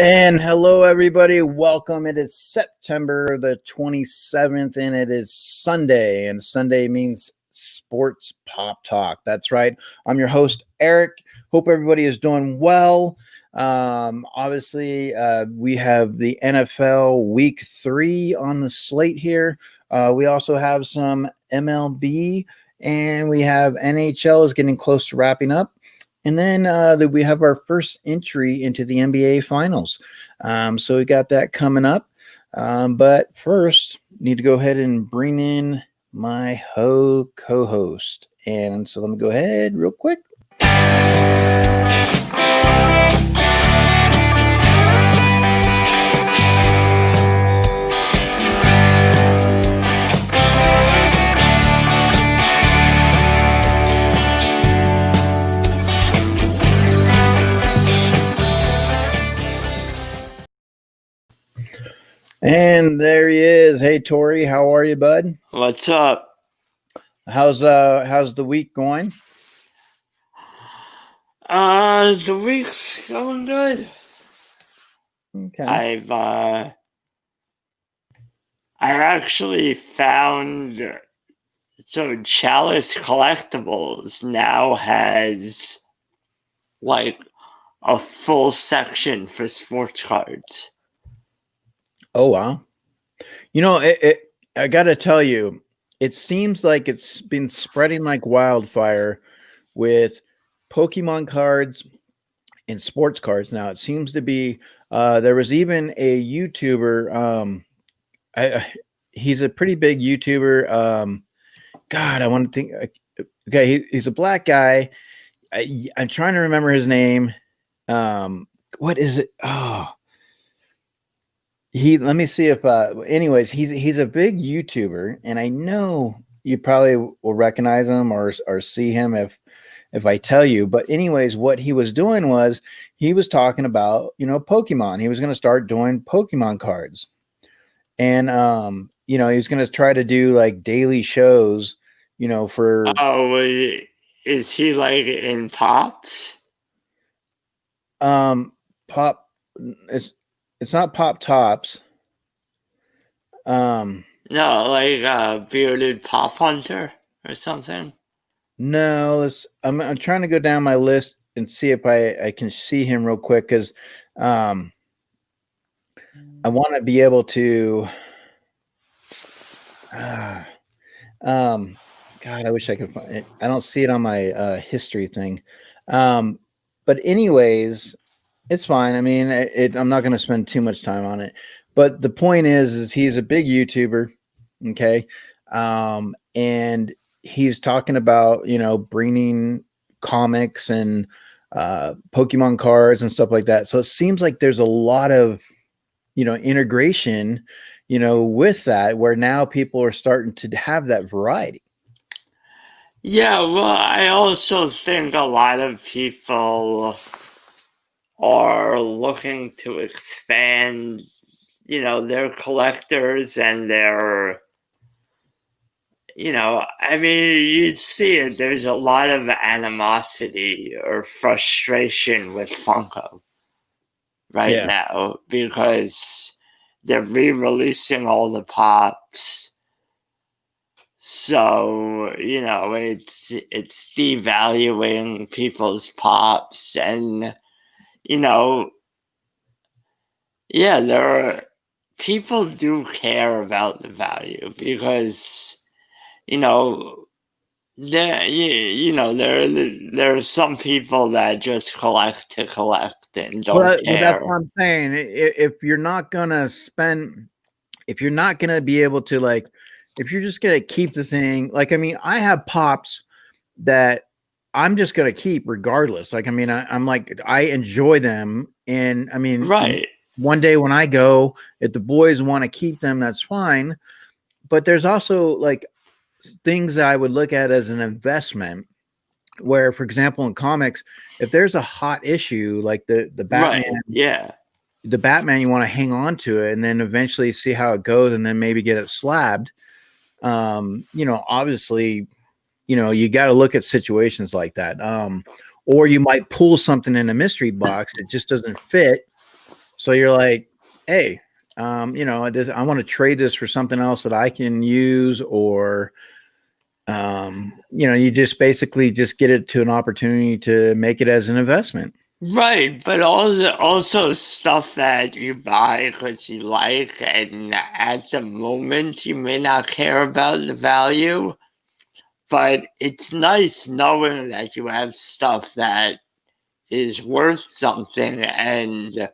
And hello, everybody. Welcome. It is September the 27th, and it is Sunday. And Sunday means Sports Pop Talk. That's right. I'm your host, Eric. Hope everybody is doing well. Obviously, we have the NFL Week 3 on the slate here. We also have some MLB, and we have NHL is getting close to wrapping up. And then we have our first entry into the NBA Finals. So we got that coming up. But first, need to go ahead and bring in my co-host. And so let me go ahead real quick. And there he is. Hey, Tori, how are you, bud? What's up? How's the week going? The week's going good. Okay. I actually found Chalice Collectibles now has like a full section for sports cards. Oh, wow. You know, I got to tell you, it seems like it's been spreading like wildfire with Pokemon cards and sports cards. Now, it seems to be, there was even a YouTuber, he's a pretty big YouTuber. God, I want to think, okay, he's a black guy. I'm trying to remember his name. What is it? Oh, let me see if anyways, he's a big YouTuber, and I know you probably will recognize him or see him if I tell you. But anyways, what he was doing was he was talking about, Pokemon. He was going to start doing Pokemon cards. And he was going to try to do like daily shows, for is he like in Pops? Pop it's not Pop Tops. No, like a bearded Pop Hunter or something. No, I'm trying to go down my list and see if I can see him real quick because I want to be able to. God, I wish I could find it. I don't see it on my history thing. But anyways, it's fine. I mean, I'm not going to spend too much time on it. But the point is he's a big YouTuber, okay? And he's talking about, bringing comics and Pokemon cards and stuff like that. So it seems like there's a lot of, integration, with that, where now people are starting to have that variety. Yeah, well, I also think a lot of people are looking to expand, their collectors and their, I mean, you'd see it. There's a lot of animosity or frustration with Funko right now because they're re-releasing all the Pops. So, it's devaluing people's Pops and, people do care about the value because, there are some people that just collect to collect and don't care. Well, that's what I'm saying. If you're not gonna be able to, like, if you're just gonna keep the thing, like, I mean, I have Pops that I'm just gonna keep regardless. Like, I mean, I'm like, I enjoy them, and I mean, right. One day when I go, if the boys want to keep them, that's fine. But there's also like things that I would look at as an investment. Where, for example, in comics, if there's a hot issue like the Batman, right. the Batman, you want to hang on to it and then eventually see how it goes, and then maybe get it slabbed. Obviously, you got to look at situations like that. Or you might pull something in a mystery box that just doesn't fit. So you're like, hey, I want to trade this for something else that I can use, or you just basically just get it to an opportunity to make it as an investment. Right, but also stuff that you buy because you like, and at the moment you may not care about the value, but it's nice knowing that you have stuff that is worth something, and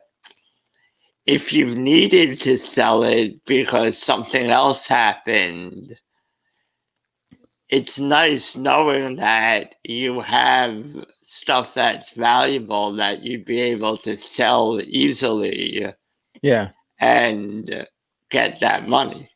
if you needed to sell it because something else happened, it's nice knowing that you have stuff that's valuable that you'd be able to sell easily Yeah. and get that money.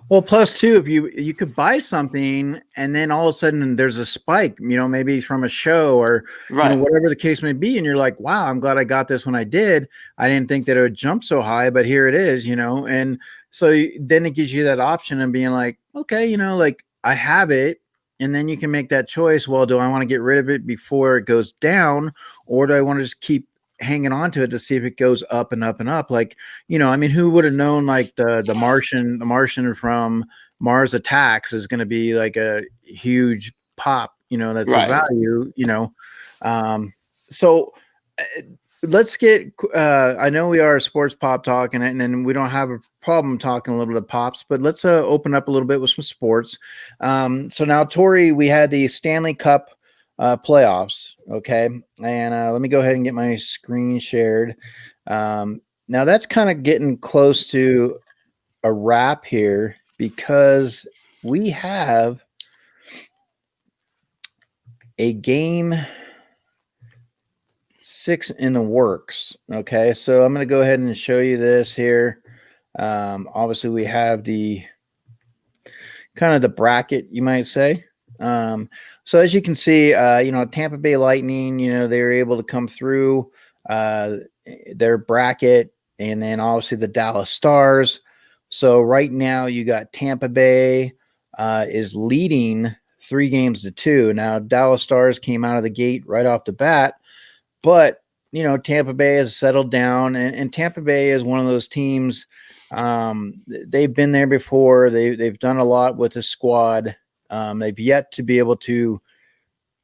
Well, plus too, if you could buy something and then all of a sudden there's a spike, maybe from a show or Right. whatever the case may be, and you're like, wow, I'm glad I got this when I did. I didn't think that it would jump so high, but here it is, and so then it gives you that option of being like, okay, like I have it, and then you can make that choice. Well, do I want to get rid of it before it goes down, or do I want to just keep hanging on to it to see if it goes up and up and up? Like, I mean, who would have known like the Martian from Mars Attacks is going to be like a huge pop, that's a Right. value, so uh, let's get I know we are a sports pop talk, and we don't have a problem talking a little bit of pops, but let's open up a little bit with some sports. So now, Tori, we had the Stanley Cup playoffs. Okay. And let me go ahead and get my screen shared. Now that's kind of getting close to a wrap here because we have a game 6 in the works. Okay. So I'm going to go ahead and show you this here. Obviously, we have the kind of the bracket, you might say. So as you can see, Tampa Bay Lightning, they were able to come through uh, their bracket, and then obviously the Dallas Stars. So right now you got Tampa Bay is leading 3-2. Now Dallas Stars came out of the gate right off the bat, but Tampa Bay has settled down, and Tampa Bay is one of those teams. They've been there before. They've done a lot with the squad. They've yet to be able to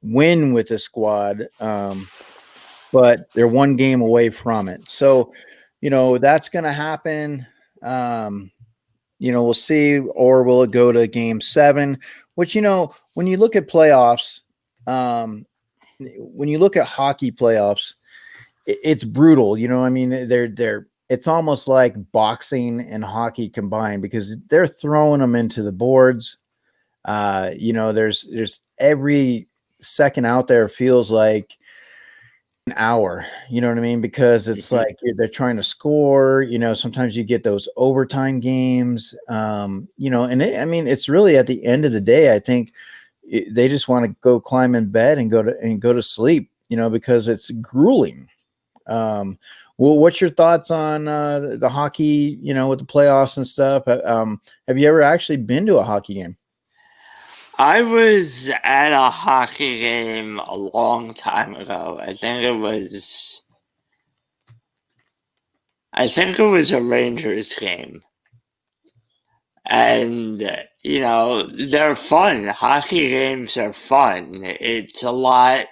win with the squad, but they're one game away from it. So, that's going to happen. We'll see, or will it go to game 7? Which, when you look at playoffs, when you look at hockey playoffs, it's brutal. I mean, it's almost like boxing and hockey combined because they're throwing them into the boards. There's every second out there feels like an hour. You know what I mean? Because it's like they're trying to score. Sometimes you get those overtime games. And I mean, it's really at the end of the day, I think they just want to go climb in bed and go to sleep. Because it's grueling. Well, what's your thoughts on the hockey, with the playoffs and stuff? Have you ever actually been to a hockey game? I was at a hockey game a long time ago. I think it was a Rangers game. And they're fun. Hockey games are fun. It's a lot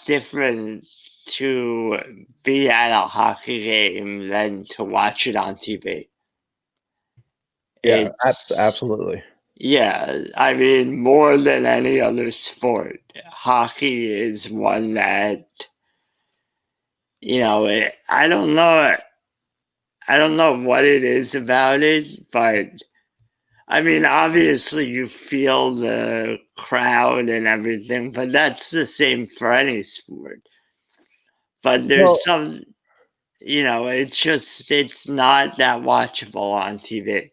different to be at a hockey game than to watch it on TV. Yeah, It's absolutely. Yeah, I mean, more than any other sport, hockey is one that, I don't know what it is about it, but I mean, obviously you feel the crowd and everything, but that's the same for any sport. But Well, there's it's not that watchable on TV.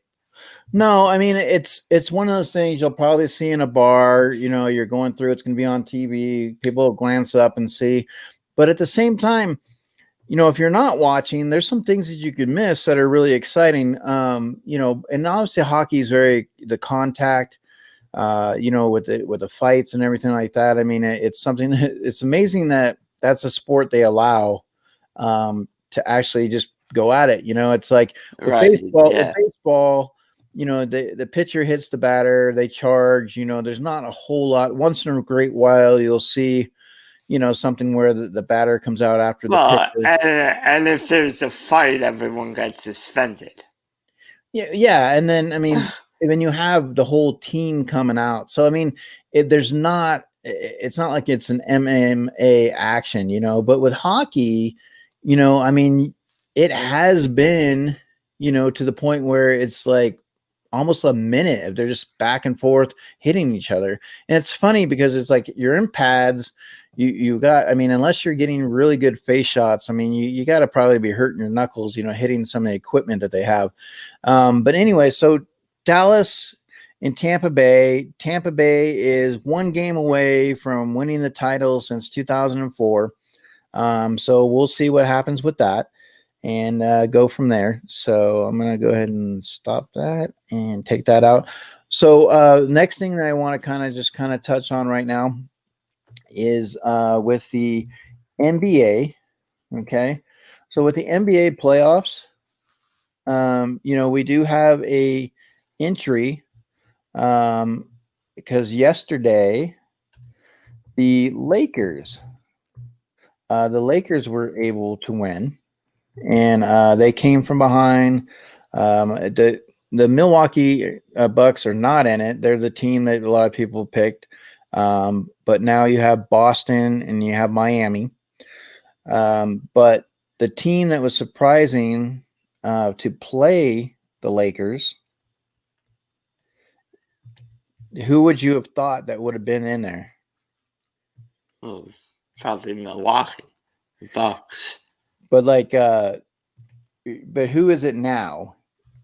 no, I mean it's one of those things you'll probably see in a bar. You're going through, it's going to be on TV. People will glance up and see, but at the same time, if you're not watching, there's some things that you could miss that are really exciting. And obviously hockey is very the contact, with the fights and everything like that. I mean, it's something that it's amazing that that's a sport they allow. to actually just go at it. It's like with Right. baseball. Yeah. The pitcher hits the batter, they charge. There's not a whole lot. Once in a great while, you'll see something where the batter comes out after the Well, pitcher. and if there's a fight, everyone gets suspended. Yeah, and then when you have the whole team coming out, so it's not like it's an MMA action, but with hockey, it has been, to the point where it's like almost a minute. They're just back and forth hitting each other. And it's funny because it's like you're in pads. You got, unless you're getting really good face shots, you got to probably be hurting your knuckles, hitting some of the equipment that they have. But anyway, so Dallas and Tampa Bay. Tampa Bay is one game away from winning the title since 2004. So we'll see what happens with that and go from there. So I'm going to go ahead and stop that and take that out. So next thing that I want to kind of touch on right now is with the NBA. Okay. So with the NBA playoffs, we do have a entry because yesterday the Lakers were able to win, and they came from behind. The Milwaukee Bucks are not in it. They're the team that a lot of people picked. But now you have Boston and you have Miami. But the team that was surprising to play the Lakers, who would you have thought that would have been in there? Oh, probably Milwaukee Bucks. But but who is it now?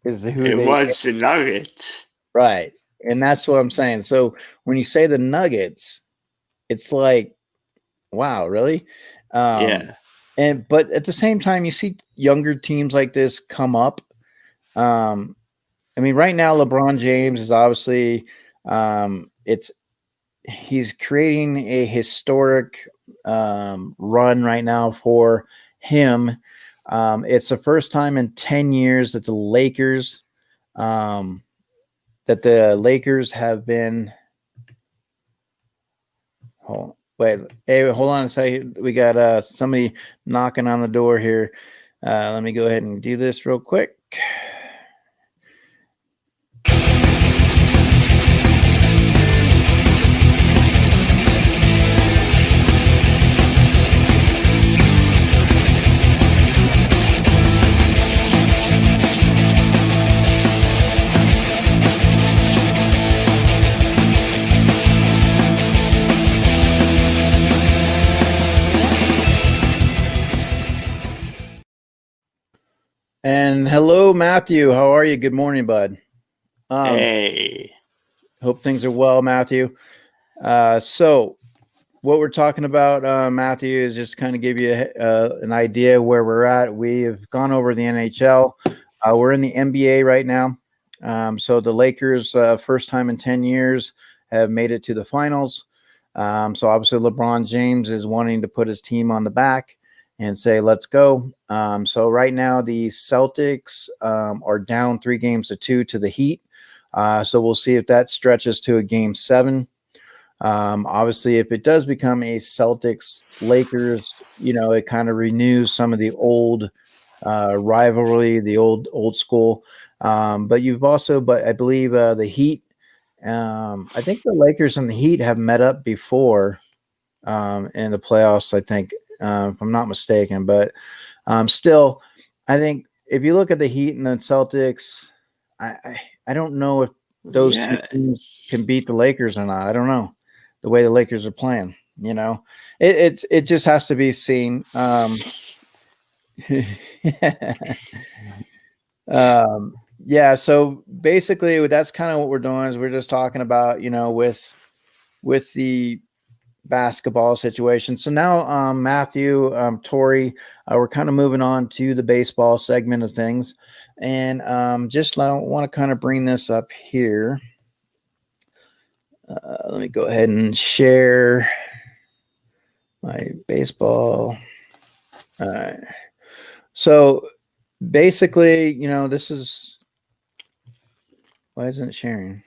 Was the Nuggets. Right. And that's what I'm saying. So when you say the Nuggets, it's like, wow, really? Yeah. But at the same time, you see younger teams like this come up. Right now, LeBron James is obviously he's creating a historic run right now for him. It's the first time in 10 years that the Lakers have been. Hold on a second. We got somebody knocking on the door here. Let me go ahead and do this real quick. And hello, Matthew. How are you? Good morning, bud. Hey. Hope things are well, Matthew. So what we're talking about, Matthew, is just kind of give you an idea where we're at. We have gone over the NHL. We're in the NBA right now. So the Lakers, first time in 10 years, have made it to the finals. So obviously LeBron James is wanting to put his team on the back and say, let's go. So right now the Celtics are down 3-2 to the Heat. So we'll see if that stretches to a game 7. Obviously, if it does become a Celtics Lakers, it kind of renews some of the old rivalry, the old school. But I believe the Heat, I think the Lakers and the Heat have met up before in the playoffs, I think, if I'm not mistaken. But still, I think if you look at the Heat and the Celtics, I don't know if those two teams can beat the Lakers or not. I don't know the way the Lakers are playing. It just has to be seen. Yeah. So basically, that's kind of what we're doing. Is we're just talking about with the basketball situation. So now, Matthew, Tori, we're kind of moving on to the baseball segment of things, and just want to kind of bring this up here. Let me go ahead and share my baseball. All right. So basically, this is why isn't it sharing?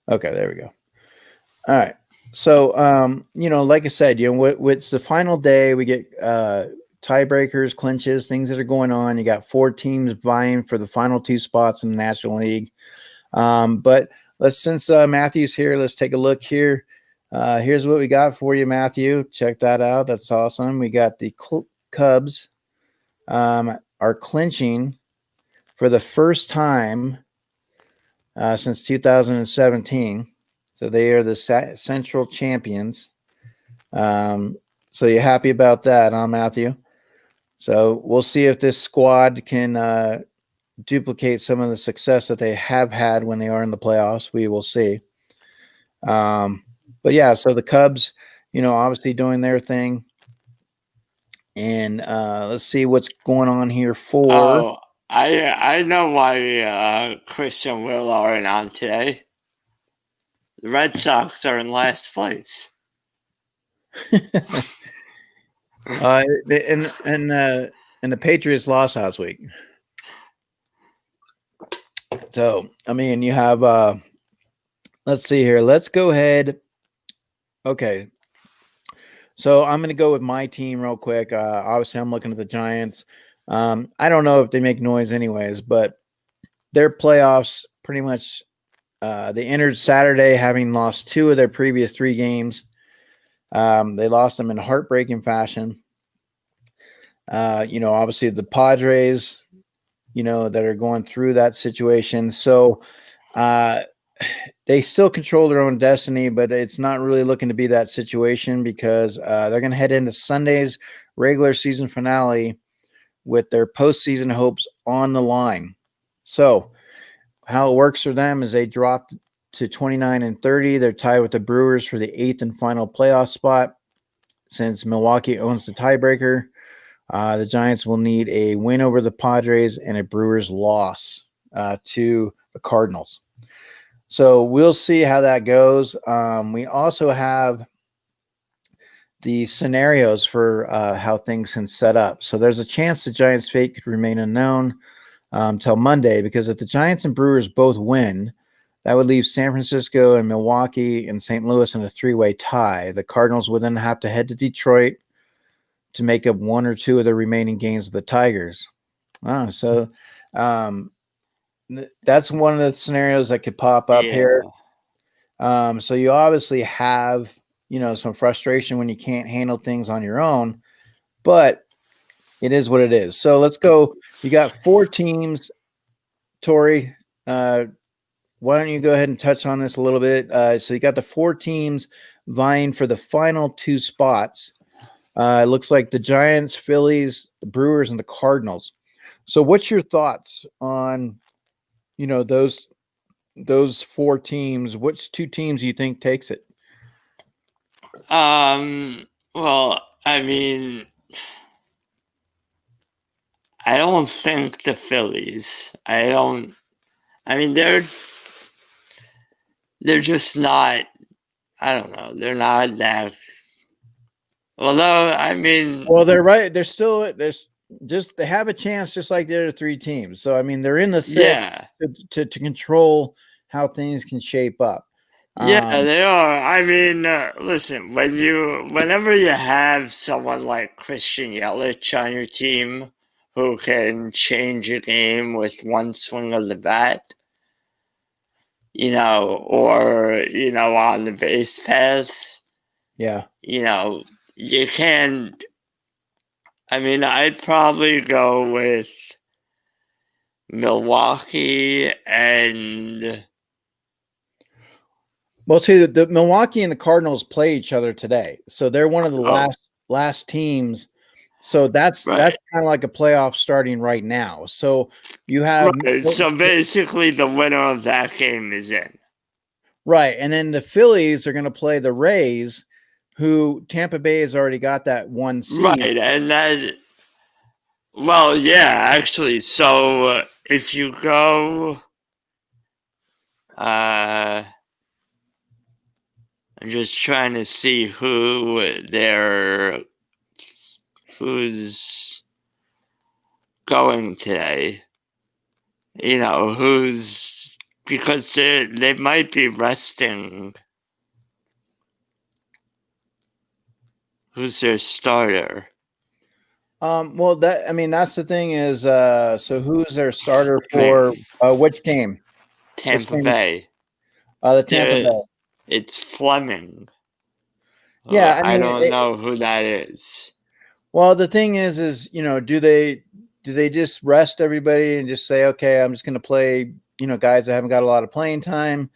Okay, there we go. All right. So, like I said, it's the final day. We get tiebreakers, clinches, things that are going on. You got 4 teams vying for the final 2 spots in the National League. But since Matthew's here, let's take a look here. Here's what we got for you, Matthew. Check that out. That's awesome. We got the Cubs are clinching for the first time since 2017. So they are the Central champions. So you're happy about that, huh, Matthew? So we'll see if this squad can duplicate some of the success that they have had when they are in the playoffs. We will see. But yeah, so the Cubs, obviously doing their thing. And let's see what's going on here for. Oh, I know why Chris and Will aren't on today. The Red Sox are in last place. And the Patriots lost last week. So I mean, you have let's see here. Let's go ahead. Okay. So I'm going to go with my team real quick. Obviously, I'm looking at the Giants. I don't know if they make noise anyways, but their playoffs pretty much they entered Saturday having lost 2 of their previous 3 games. They lost them in heartbreaking fashion. Obviously the Padres, that are going through that situation. So they still control their own destiny, but it's not really looking to be that situation because they're going to head into Sunday's regular season finale with their postseason hopes on the line. So how it works for them is they dropped to 29-30. They're tied with the Brewers for the 8th and final playoff spot. Since Milwaukee owns the tiebreaker, the Giants will need a win over the Padres and a Brewers loss to the Cardinals. So we'll see how that goes. We also have the scenarios for how things can set up. So there's a chance the Giants' fate could remain unknown till Monday, because if the Giants and Brewers both win, that would leave San Francisco and Milwaukee and St. Louis in a 3-way tie. The Cardinals would then have to head to Detroit to make up 1 or 2 of the remaining games of the Tigers. So that's one of the scenarios that could pop up here. So you obviously have, some frustration when you can't handle things on your own, but it is what it is. So let's go. You got 4 teams, Tori. Why don't you go ahead and touch on this a little bit? So you got the 4 teams vying for the final 2 spots. It looks like the Giants, Phillies, the Brewers, and the Cardinals. So what's your thoughts on, those 4 teams? Which 2 teams do you think takes it? Well, I mean, I don't think the Phillies. I mean, they're just not. I don't know. They're not that. Although, I mean, well, they're right. They're still they have a chance, just like the other 3 teams. So I mean, they're in the thick to control how things can shape up. Yeah, they are. I mean, listen, whenever you have someone like Christian Yelich on your team who can change a game with one swing of the bat, or, on the base paths, yeah, you can. I mean, I'd probably go with Milwaukee and. Well, see, the Milwaukee and the Cardinals play each other today, so they're one of the last teams. So that's kind of like a playoff starting right now. So you have so basically the winner of that game is in. Right, and then the Phillies are going to play the Rays, who Tampa Bay has already got that 1 seed. Right, and that. Well, yeah, actually. So if you go. I'm just trying to see who's going today. Because they might be resting. Who's their starter? Well, that's the thing is, so who's their starter for which game? Tampa Bay. The Tampa Bay. It's Fleming. Yeah, I don't know who that is. Well, the thing is, do they just rest everybody and just say, okay, I'm just going to play, guys that haven't got a lot of playing time,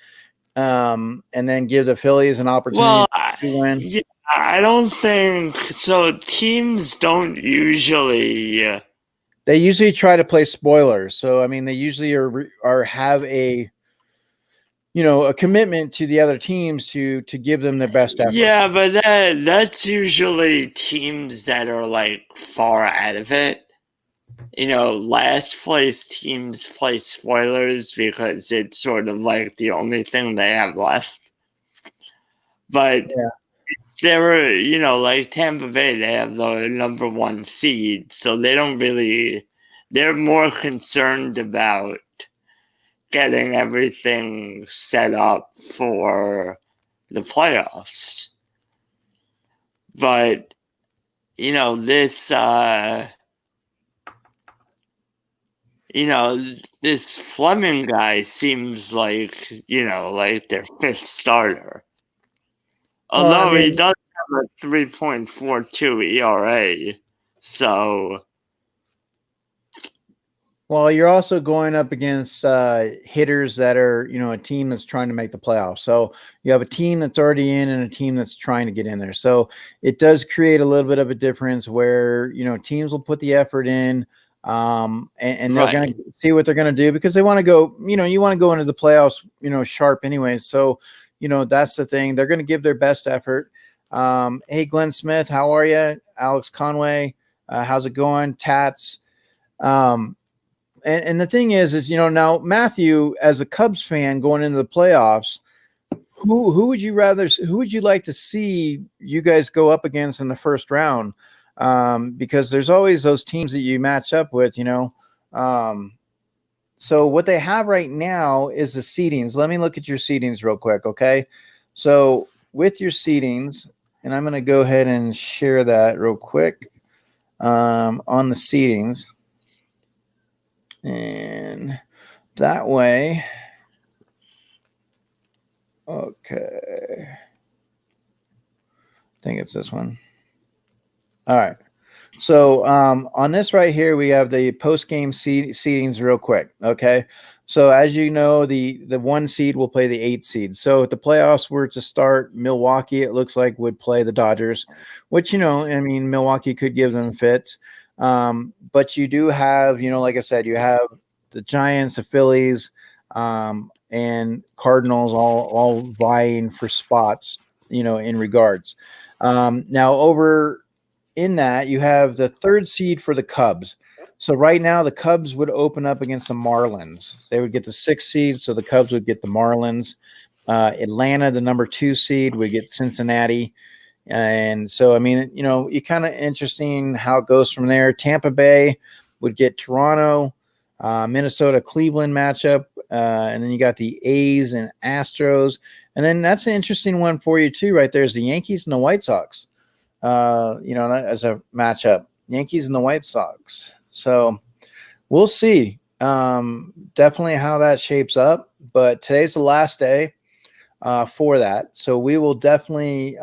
and then give the Phillies an opportunity to win? Yeah, I don't think so. Teams don't usually. They usually try to play spoilers. So I mean, they usually have a a commitment to the other teams to give them their best effort. Yeah, but that's usually teams that are like far out of it. Last place teams play spoilers because it's sort of like the only thing they have left. But yeah. They were, like Tampa Bay, they have the number 1 seed, so they're more concerned about getting everything set up for the playoffs. But, this Fleming guy seems like, like their 5th starter. Although he does have a 3.42 ERA, so. Well, you're also going up against hitters that are, a team that's trying to make the playoffs. So you have a team that's already in and a team that's trying to get in there. So it does create a little bit of a difference where, teams will put the effort in, and they're going to see what they're going to do because they want to go, you want to go into the playoffs, sharp anyways. So, that's the thing. They're going to give their best effort. Hey, Glenn Smith, how are you? Alex Conway, how's it going? Tats. And the thing is, now Matthew, as a Cubs fan going into the playoffs, who would you like to see you guys go up against in the first round? Because there's always those teams that you match up with, so what they have right now is the seedings. Let me look at your seedings real quick. Okay. So with your seedings, and I'm going to go ahead and share that real quick, on the seedings. And that way, okay. I think it's this one. All right. So on this right here, we have the post-game seedings real quick. Okay. So as you know, the 1 seed will play the 8 seed. So if the playoffs were to start, Milwaukee, it looks like would play the Dodgers, which, Milwaukee could give them fits. But you do have, like I said, you have the Giants, the Phillies, and Cardinals all vying for spots, in regards. Now over in that, you have the 3rd seed for the Cubs. So right now the Cubs would open up against the Marlins. They would get the 6th seed, so the Cubs would get the Marlins. Atlanta, the number 2 seed, would get Cincinnati. And so, I mean, you kind of interesting how it goes from there. Tampa Bay would get Toronto, Minnesota, Cleveland matchup. And then you got the A's and Astros. And then that's an interesting one for you too, right there, is the Yankees and the White Sox. As a matchup, Yankees and the White Sox. So we'll see definitely how that shapes up. But today's the last day for that. So we will definitely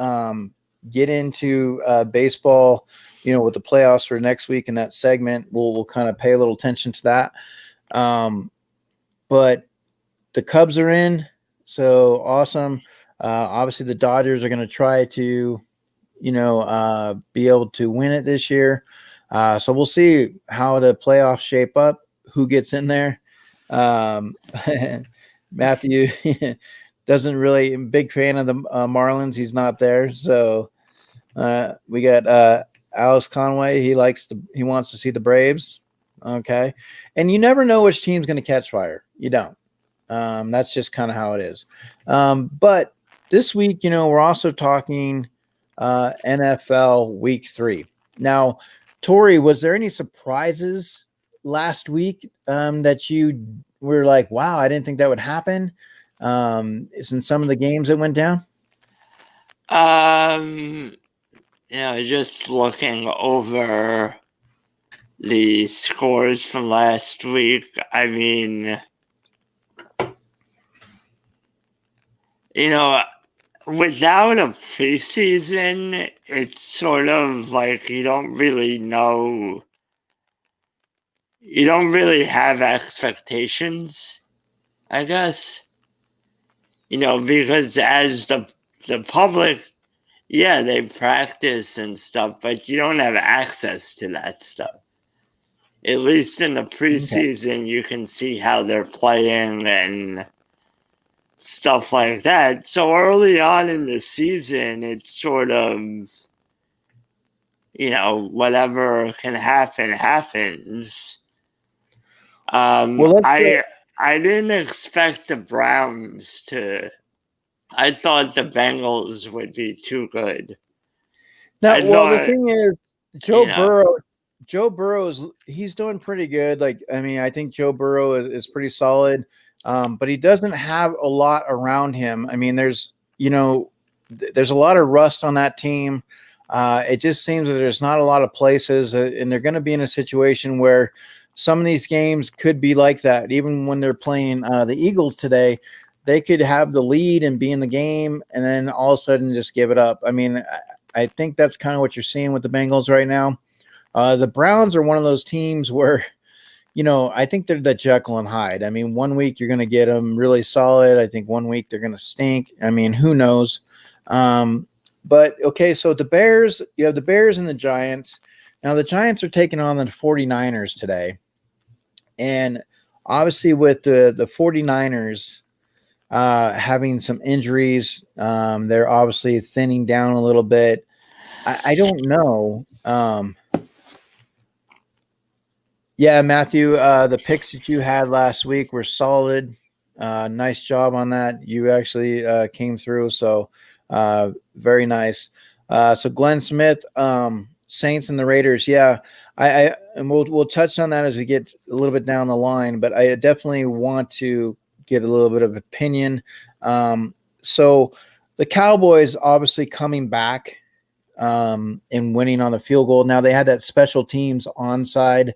get into baseball, with the playoffs for next week in that segment. We'll kind of pay a little attention to that. But the Cubs are in, so awesome. Obviously the Dodgers are going to try to, be able to win it this year. So we'll see how the playoffs shape up, who gets in there. Matthew doesn't really big fan of the Marlins. He's not there. So we got Alex Conway. He wants to see the Braves. Okay. And you never know which team's going to catch fire. You don't. That's just kind of how it is. But this week, we're also talking NFL Week 3. Now, Tori, was there any surprises last week that you were like, wow, I didn't think that would happen? In some of the games that went down? Just looking over the scores from last week, I mean, without a preseason, it's sort of like you don't really know. You don't really have expectations, I guess. Because as the public, yeah, they practice and stuff, but you don't have access to that stuff. At least in the preseason, you can see how they're playing and stuff like that. So early on in the season, it's sort of, whatever can happen happens. I didn't expect the Browns to. I thought the Bengals would be too good. Now, the thing is, Joe Burrow he's doing pretty good. Like, I mean, I think Joe Burrow is pretty solid, but he doesn't have a lot around him. I mean, there's a lot of rust on that team. It just seems that there's not a lot of places, and they're going to be in a situation where some of these games could be like that. Even when they're playing the Eagles today, they could have the lead and be in the game, and then all of a sudden just give it up. I mean, I think that's kind of what you're seeing with the Bengals right now. The Browns are one of those teams where, I think they're the Jekyll and Hyde. I mean, one week you're going to get them really solid. I think one week they're going to stink. I mean, who knows? But okay, so the Bears, you have the Bears and the Giants. Now the Giants are taking on the 49ers today. And obviously with the 49ers having some injuries, they're obviously thinning down a little bit. I don't know. Yeah, Matthew, the picks that you had last week were solid. Nice job on that. You actually came through, so very nice. So Glenn Smith, Saints and the Raiders. Yeah, and we'll touch on that as we get a little bit down the line. But I definitely want to get a little bit of opinion. So the Cowboys obviously coming back and winning on the field goal. Now they had that special teams onside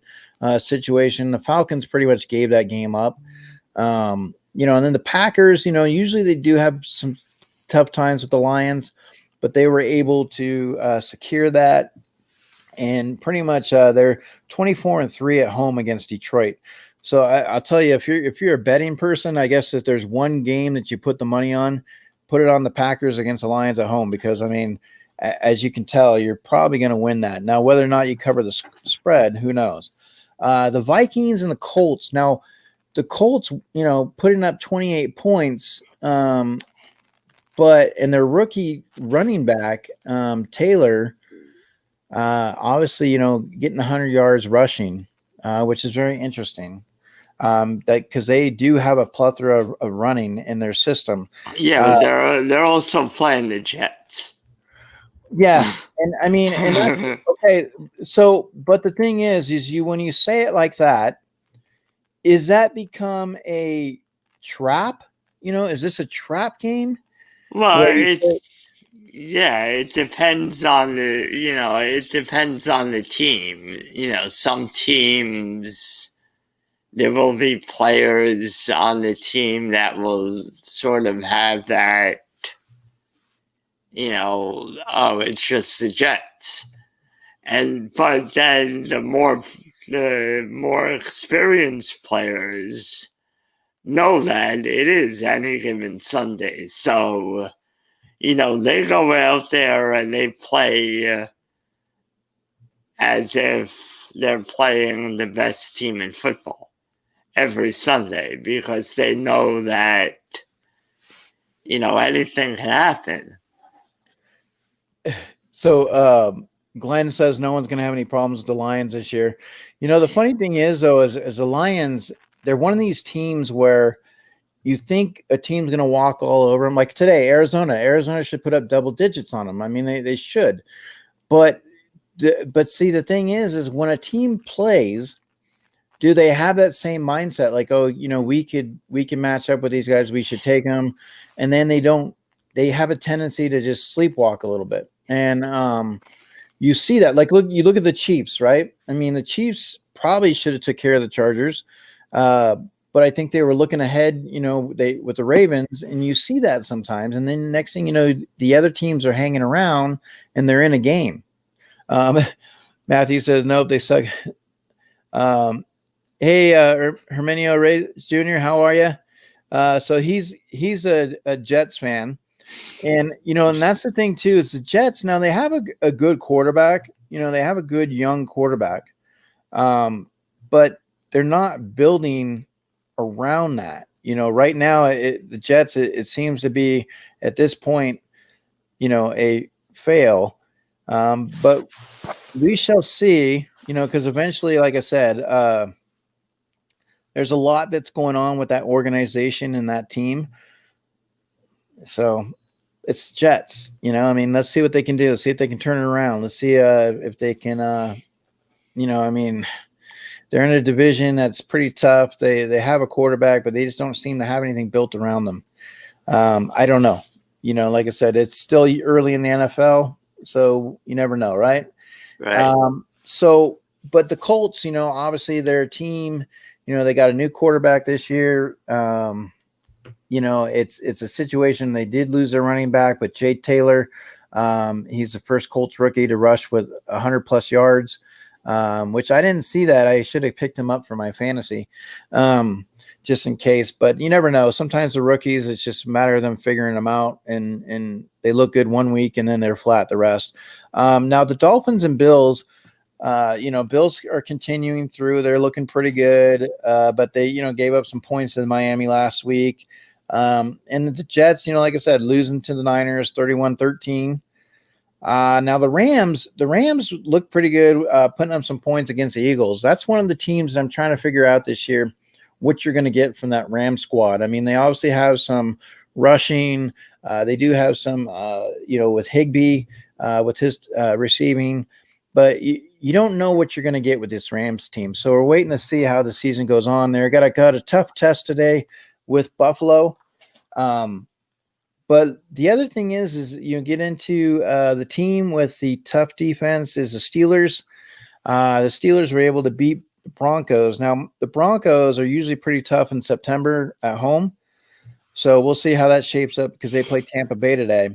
situation. The Falcons pretty much gave that game up. And then the Packers, usually they do have some tough times with the Lions, but they were able to secure that. And pretty much they're 24-3 at home against Detroit. So I'll tell you, if you're a betting person, I guess if there's one game that you put the money on, put it on the Packers against the Lions at home, because I mean, as you can tell, you're probably going to win that. Now, whether or not you cover the spread, who knows? The Vikings and the Colts. Now, the Colts, putting up 28 points, but and their rookie running back, Taylor, obviously, getting 100 yards rushing, which is very interesting. That because they do have a plethora of running in their system. Yeah, they're also playing the Jets. Yeah, and I mean, and okay. So, but the thing is when you say it like that, is that become a trap? Is this a trap game? Well, it depends on it depends on the team. Some teams, there will be players on the team that will sort of have that, oh, it's just the Jets. But then the more experienced players know that it is any given Sunday. So, they go out there and they play as if they're playing the best team in football every Sunday, because they know that, anything can happen. So Glenn says no one's going to have any problems with the Lions this year. The funny thing is, though, is the Lions, they're one of these teams where, you think a team's going to walk all over them. Like today, Arizona should put up double digits on them. I mean, they should. But see, the thing is when a team plays, do they have that same mindset? Like, oh, we can match up with these guys. We should take them. And then they don't. They have a tendency to just sleepwalk a little bit. And you see that. Like, you look at the Chiefs, right? I mean, the Chiefs probably should have took care of the Chargers. But I think they were looking ahead, with the Ravens, and you see that sometimes. And then next thing you know, the other teams are hanging around and they're in a game. Matthew says, nope, they suck. Hey, Herminio Ray Jr., how are you? So he's a Jets fan. And, and that's the thing too, is the Jets, now they have a good quarterback, they have a good young quarterback. But they're not building around that. Right now, the Jets, it seems to be at this point, a fail. But we shall see, because eventually, like I said, there's a lot that's going on with that organization and that team. So it's Jets, I mean, let's see what they can do. Let's see if they can turn it around. Let's see if they can, I mean, they're in a division that's pretty tough. They have a quarterback, but they just don't seem to have anything built around them. I don't know. Like I said, it's still early in the NFL, so you never know, right? Right. But the Colts, obviously their team, they got a new quarterback this year. It's a situation. They did lose their running back, but Jay Taylor, he's the first Colts rookie to rush with 100+ yards. Which I didn't see that. I should have picked him up for my fantasy, just in case. But you never know. Sometimes the rookies, it's just a matter of them figuring them out, and they look good one week and then they're flat the rest. Now the Dolphins and Bills, Bills are continuing through. They're looking pretty good, but they gave up some points to Miami last week. And the Jets, like I said, losing to the Niners 31-13. Now the Rams look pretty good, putting up some points against the Eagles. That's one of the teams that I'm trying to figure out this year, what you're going to get from that Ram squad. I mean, they obviously have some rushing. They do have some, with Higbee, with his receiving, but you don't know what you're going to get with this Rams team. So we're waiting to see how the season goes on there. Got a tough test today with Buffalo. But the other thing is you get into the team with the tough defense is the Steelers. The Steelers were able to beat the Broncos. Now, the Broncos are usually pretty tough in September at home. So we'll see how that shapes up because they play Tampa Bay today.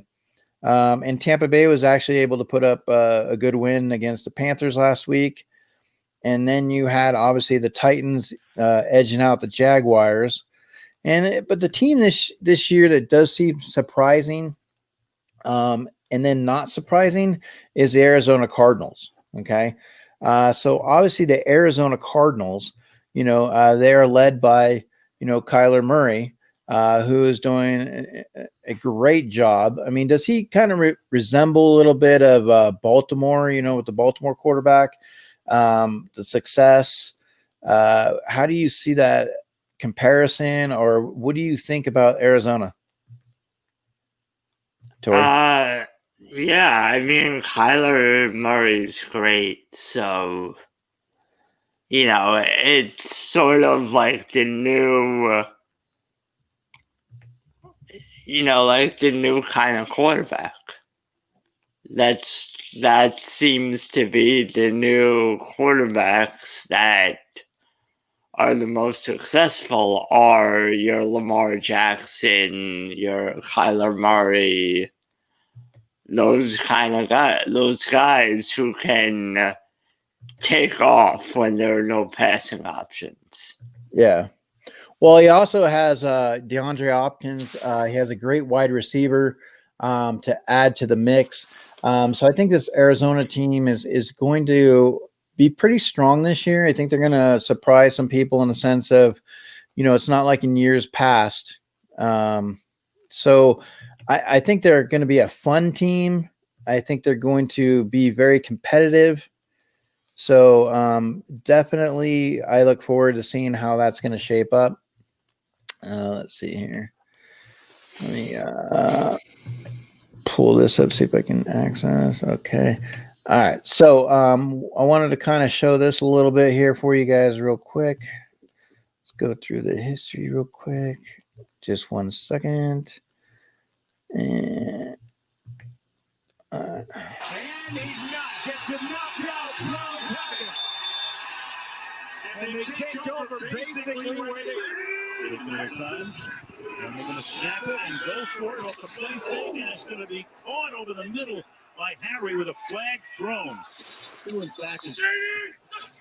And Tampa Bay was actually able to put up a good win against the Panthers last week. And then you had, obviously, the Titans edging out the Jaguars. But the team this year that does seem surprising, and then not surprising, is the Arizona Cardinals. Okay, so obviously the Arizona Cardinals, they are led by Kyler Murray, who is doing a great job. I mean, does he kind of resemble a little bit of Baltimore? With the Baltimore quarterback, the success. How do you see that comparison, or what do you think about Arizona, Tori? Yeah, I mean, Kyler Murray's great, so it's sort of like the new like the new kind of quarterback. That seems to be the new quarterbacks that are the most successful are your Lamar Jackson, your Kyler Murray, those kind of guys, those guys who can take off when there are no passing options. Yeah. Well, he also has DeAndre Hopkins. He has a great wide receiver to add to the mix. So I think this Arizona team is going to be pretty strong this year. I think they're going to surprise some people in the sense of, it's not like in years past. So I think they're going to be a fun team. I think they're going to be very competitive. So definitely I look forward to seeing how that's going to shape up. Let's see here. Let me pull this up, see if I can access. Okay. All right. So I wanted to kind of show this a little bit here for you guys real quick. Let's go through the history real quick. Just 1 second. And he's not. Gets him knocked out. And they take over basically where they times. And they're going to snap it and go for it off the play fake, and it's going to be caught over the middle by Harry with a flag thrown. Doing back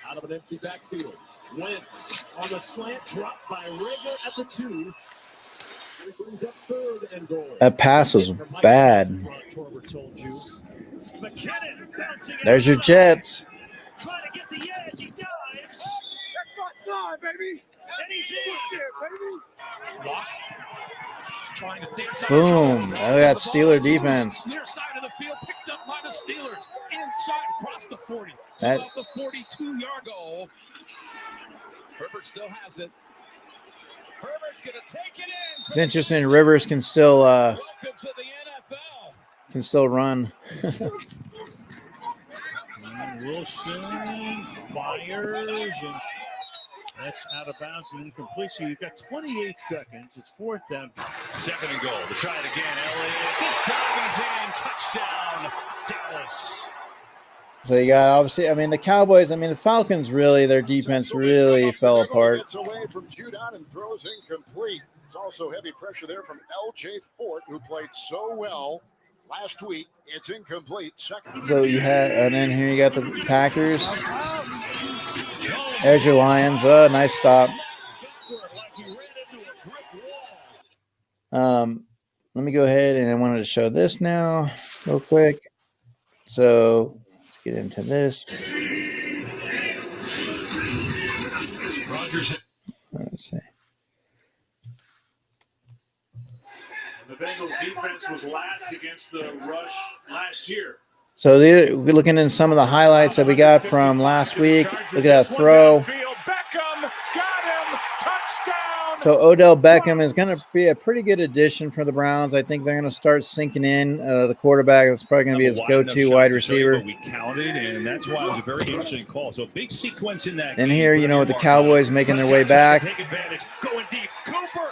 out of an empty backfield. Wentz on the slant, dropped by Rigger at the 2. He brings up 3rd and goal. That pass was bad. There's your Jets. Trying to get the edge, he dives. That's my side, baby. And he's in there, baby. Lock. Trying to dance. Boom. I got Steeler defense. Near side of the field, picked up by the Steelers. Inside, across the 40. That, the 42-yard goal. Herbert still has it. Herbert's going to take it in. It's interesting. Rivers can still Welcome to the NFL. Can still run. Wilson fires, and that's out of bounds and incomplete. So you've got 28 seconds. It's 4th down. 2nd and goal. To try it again, Elliott. This time he's in. Touchdown, Dallas. So you got, obviously, I mean, the Cowboys, I mean, the Falcons really, their defense really fell apart. Gets away from Judon and throws incomplete. It's also heavy pressure there from L.J. Fort, who played so well last week. It's incomplete. Second. So you had, and then here you got the Packers. There's your Lions. Nice stop. Let me go ahead, and I wanted to show this now real quick. So let's get into this. Let's see. The Bengals defense was last against the rush last year. So we're looking in some of the highlights that we got from last week. Look at that throw. So Odell Beckham is going to be a pretty good addition for the Browns. I think they're going to start sinking in the quarterback. That's probably going to be his go-to wide receiver. We counted, and that's why it was a very interesting call. So big sequence in that. And here, you know, with the Cowboys making their way back.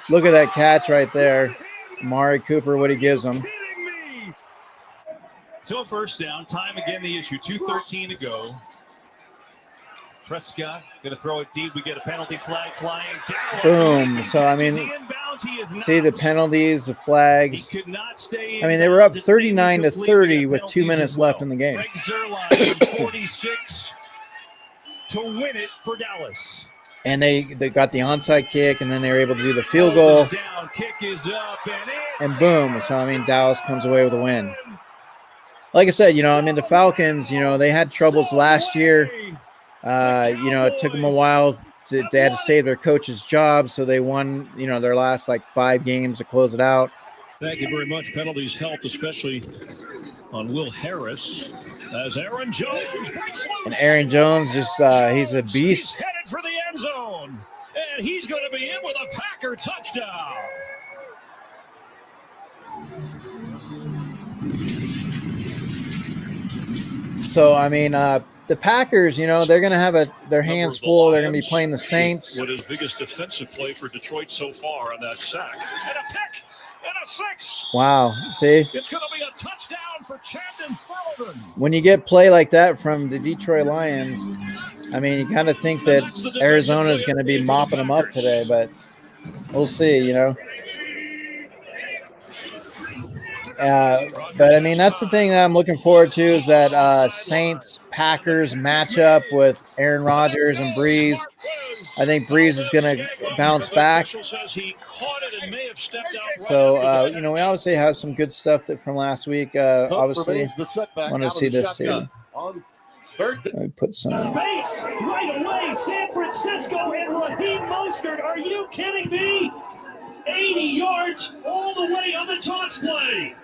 Look at that catch right there. Amari Cooper, what he gives them. So 1st down, time again the issue. 2:13 to go. Prescott going to throw it deep. We get a penalty flag flying down. Boom. So, I mean, see the penalties, the flags. I mean, they were up 39-30 with 2 minutes left in the game. 46 to win it for Dallas. And they got the onside kick, and then they were able to do the field goal. Kick is up and boom. So, I mean, Dallas comes away with a win. Like I said, you know, I mean, the Falcons, you know, they had troubles last year. You know, it took them a while. They had to save their coach's job, so they won, you know, their last, 5 games to close it out. Thank you very much. Penalties helped, especially on Will Harris, as Aaron Jones breaks loose. And Aaron Jones, just he's a beast. He's headed for the end zone, and he's going to be in with a Packer touchdown. So, I mean, the Packers, you know, they're going to have their hands full. They're going to be playing the Saints. What his biggest defensive play for Detroit so far on that sack. And a pick and a 6. Wow. See? It's going to be a touchdown for Chandon Sullivan. When you get play like that from the Detroit Lions, I mean, you kind of think that Arizona is going to be mopping them up today, but we'll see, you know. But I mean, that's the thing that I'm looking forward to is that Saints-Packers matchup with Aaron Rodgers and Breeze. I think Breeze is going to bounce back. So, you know, we obviously have some good stuff from last week. Obviously, want to see this here. Let me put some. Space right away, San Francisco and Raheem Mostert. Are you kidding me? 80 yards all the way on the toss play.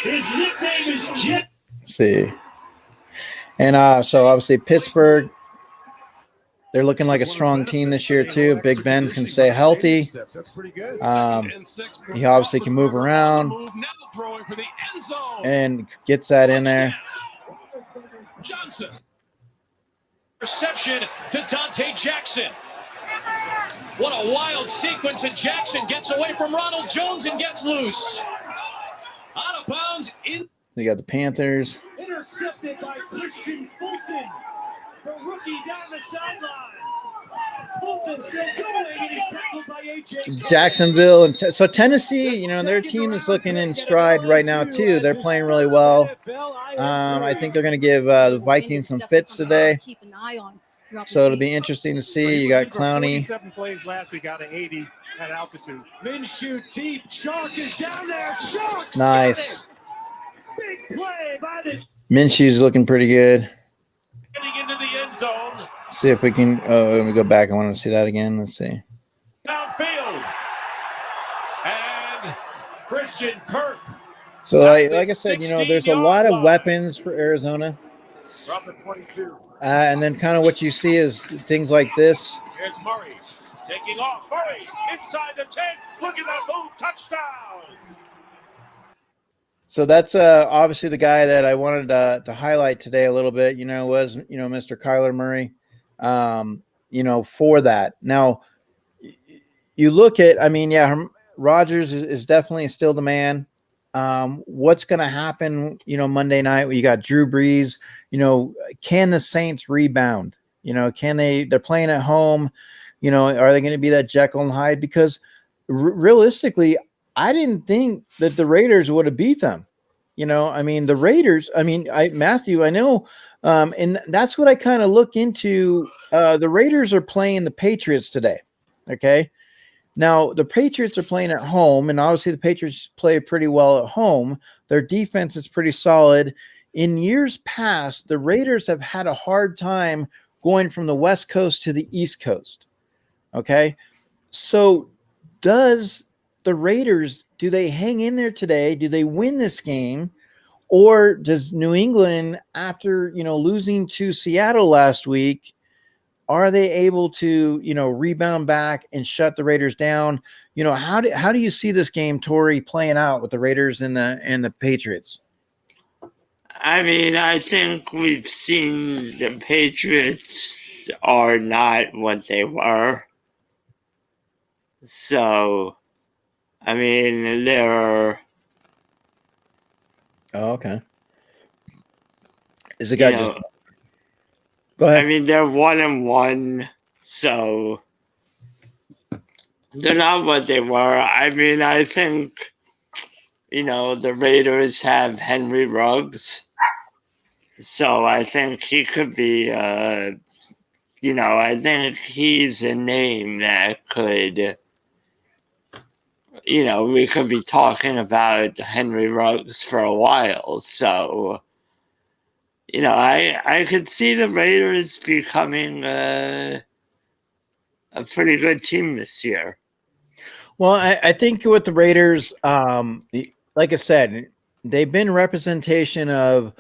His nickname is Jet. See. And so obviously Pittsburgh they're looking like a strong team this year too. Big Ben's can stay healthy. That's pretty good. He obviously can move around and gets that in there. Johnson. Reception to Dante Jackson. What a wild sequence, and Jackson gets away from Ronald Jones and gets loose. Out of bounds. You got the Panthers. Intercepted by Christian Fulton, the rookie down the sideline. Fulton still going, and he's tackled by A.J. Jacksonville and so Tennessee, their team is looking in stride right now too. They're playing really well. I think they're going to give the Vikings some fits today. Keep an eye on. So it'll be interesting to see. You got Clowney. 47 plays last week out of 80 at altitude. Minshew deep. Chalk is down there. Chalk's Nice. big play by the Minshew's looking pretty good. getting into the end zone. See if we can. Oh, let me go back. I want to see that again. Let's see. Downfield. And Christian Kirk. So, like I said, there's a lot of weapons for Arizona. From the 22. And then kind of what you see is things like this. Here's Murray taking off. Murray inside the 10. Look at that move. Touchdown. So that's obviously the guy that I wanted to highlight today a little bit, was, Mr. Kyler Murray, for that. Now, you look at, Rodgers is definitely still the man. What's going to happen, Monday night? You got Drew Brees. Can the Saints rebound? They're playing at home. Are they going to be that Jekyll and Hyde? Because realistically, I didn't think that the Raiders would have beat them. The Raiders, Matthew, I know. And that's what I kind of look into. The Raiders are playing the Patriots today. Okay. Now, the Patriots are playing at home, and obviously the Patriots play pretty well at home. Their defense is pretty solid. In years past, the Raiders have had a hard time going from the West Coast to the East Coast. Okay? So does the Raiders, do they hang in there today? Do they win this game? Or does New England, after, losing to Seattle last week, are they able to, rebound back and shut the Raiders down? How do you see this game, Tori, playing out with the Raiders and the Patriots? I think we've seen the Patriots are not what they were. So, they're... Oh, okay. Is the guy just... Go ahead. They're 1-1, so they're not what they were. I think, the Raiders have Henry Ruggs, so I think he could be, I think he's a name that could, we could be talking about Henry Ruggs for a while, so... I could see the Raiders becoming a pretty good team this year. Well, I think with the Raiders, like I said, they've been representation of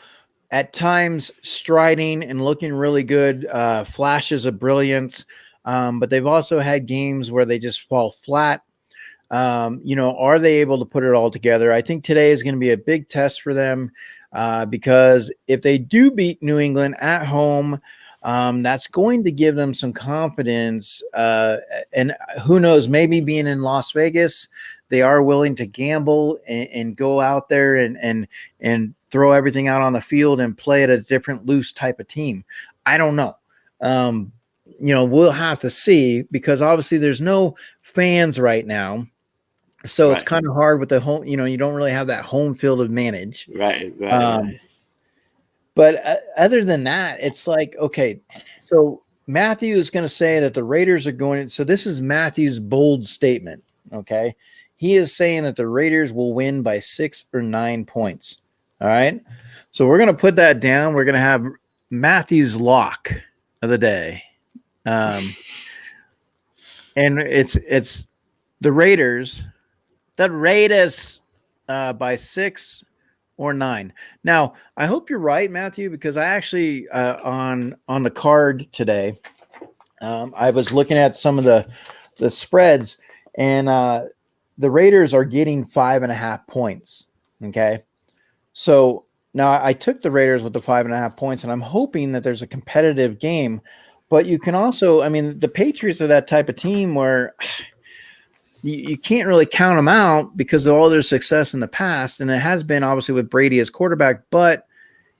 at times striding and looking really good, flashes of brilliance, but they've also had games where they just fall flat. Are they able to put it all together? I think today is going to be a big test for them. Because if they do beat New England at home, that's going to give them some confidence. And who knows, maybe being in Las Vegas, they are willing to gamble and go out there and throw everything out on the field and play at a different loose type of team. I don't know. We'll have to see, because obviously there's no fans right now. So right. It's kind of hard with the home, you don't really have that home field advantage. Right. But other than that, it's like, okay, so Matthew is going to say that the Raiders are going. So this is Matthew's bold statement. Okay. He is saying that the Raiders will win by 6 or 9 points. All right. So we're going to put that down. We're going to have Matthew's lock of the day. And it's the Raiders. The Raiders by 6 or 9. Now, I hope you're right, Matthew, because I actually on the card today, I was looking at some of the spreads, and the Raiders are getting 5.5 points. Okay, so now I took the Raiders with the 5.5 points, and I'm hoping that there's a competitive game. But you can also, I mean, the Patriots are that type of team where you can't really count them out because of all their success in the past, and it has been obviously with Brady as quarterback, but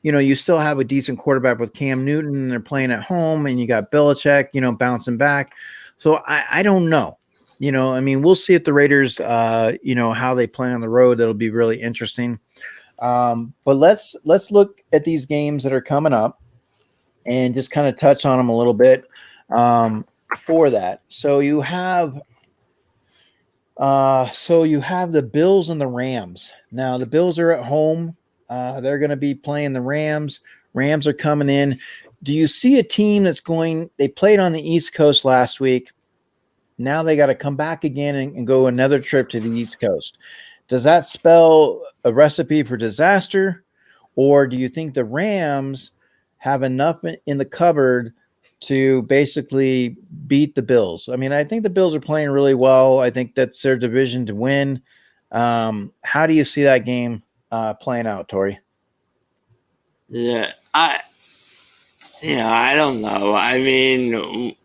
you still have a decent quarterback with Cam Newton, and they're playing at home, and you got Belichick, bouncing back. So I don't know. I mean, we'll see if the Raiders, how they play on the road. That'll be really interesting. But let's look at these games that are coming up and just kind of touch on them a little bit for that. So you have the Bills and the Rams. Now the Bills are at home. They're going to be playing the Rams. Rams are coming in. Do you see a team that's they played on the East Coast last week. Now they got to come back again and go another trip to the East Coast. Does that spell a recipe for disaster? Or do you think the Rams have enough in the cupboard to basically beat the Bills? I mean, I think the Bills are playing really well. I think that's their division to win. How do you see that game playing out, Tori? Yeah, I don't know. I mean,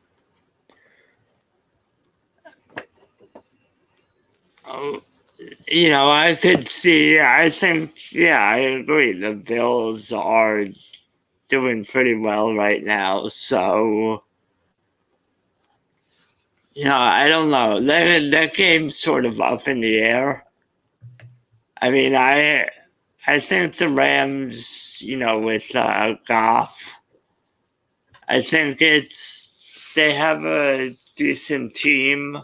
I could see. I think, I agree. The Bills are doing pretty well right now. So, I don't know. That game's sort of up in the air. I mean, I think the Rams, with Goff, I think they have a decent team.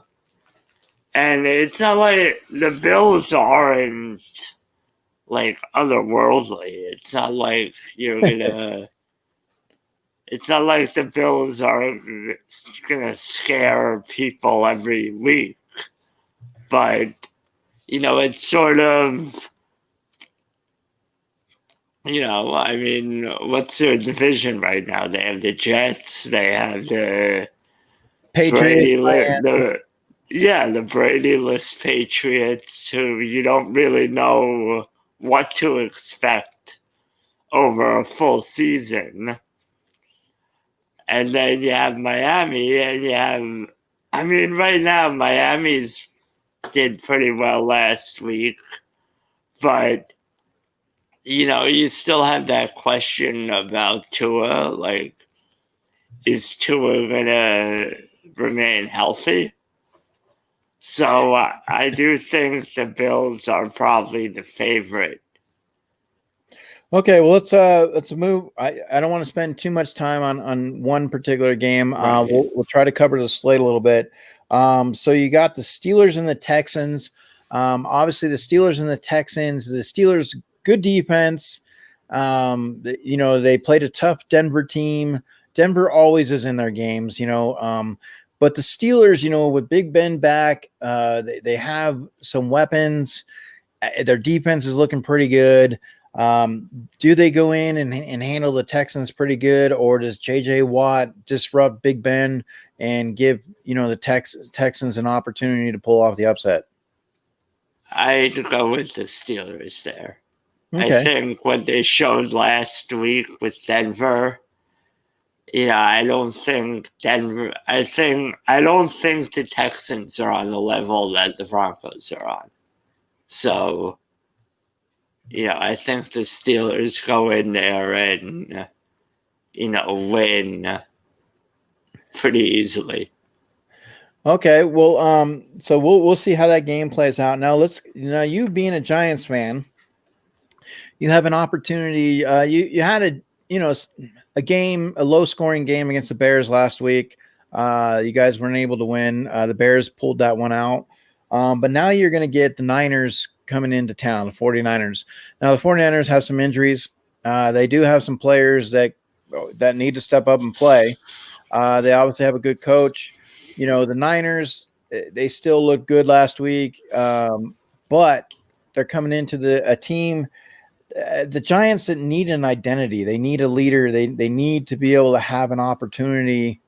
And it's not like the Bills aren't like otherworldly. It's not like you're gonna. It's not like the Bills are gonna scare people every week. But it's sort of. I mean, what's their division right now? They have the Jets. They have the Patriots. The Brady-less Patriots, who you don't really know what to expect over a full season. And then you have Miami, and right now Miami's did pretty well last week, but you still have that question about Tua. Like, is Tua gonna remain healthy? So I do think the Bills are probably the favorite. Okay, well let's move. I don't want to spend too much time on one particular game. Right. We'll try to cover the slate a little bit. So you got the Steelers and the Texans. Obviously the Steelers and the Texans. The Steelers, good defense. They played a tough Denver team. Denver always is in their games. But the Steelers, with Big Ben back, they have some weapons. Their defense is looking pretty good. Do they go in and handle the Texans pretty good, or does JJ Watt disrupt Big Ben and give the Texans an opportunity to pull off the upset? I'd go with the Steelers there. Okay. I think what they showed last week with Denver, I don't think Denver. I don't think the Texans are on the level that the Broncos are on. So, I think the Steelers go in there and, win pretty easily. Okay, well, so we'll see how that game plays out. Now you being a Giants fan, you have an opportunity. You had a low scoring game against the Bears last week. You guys weren't able to win. The Bears pulled that one out. But now you're going to get the Niners coming into town, the 49ers. Now the 49ers have some injuries. They do have some players that need to step up and play. They obviously have a good coach. The Niners, they still look good last week, but they're coming into a team. The Giants that need an identity. They need a leader. They need to be able to have an opportunity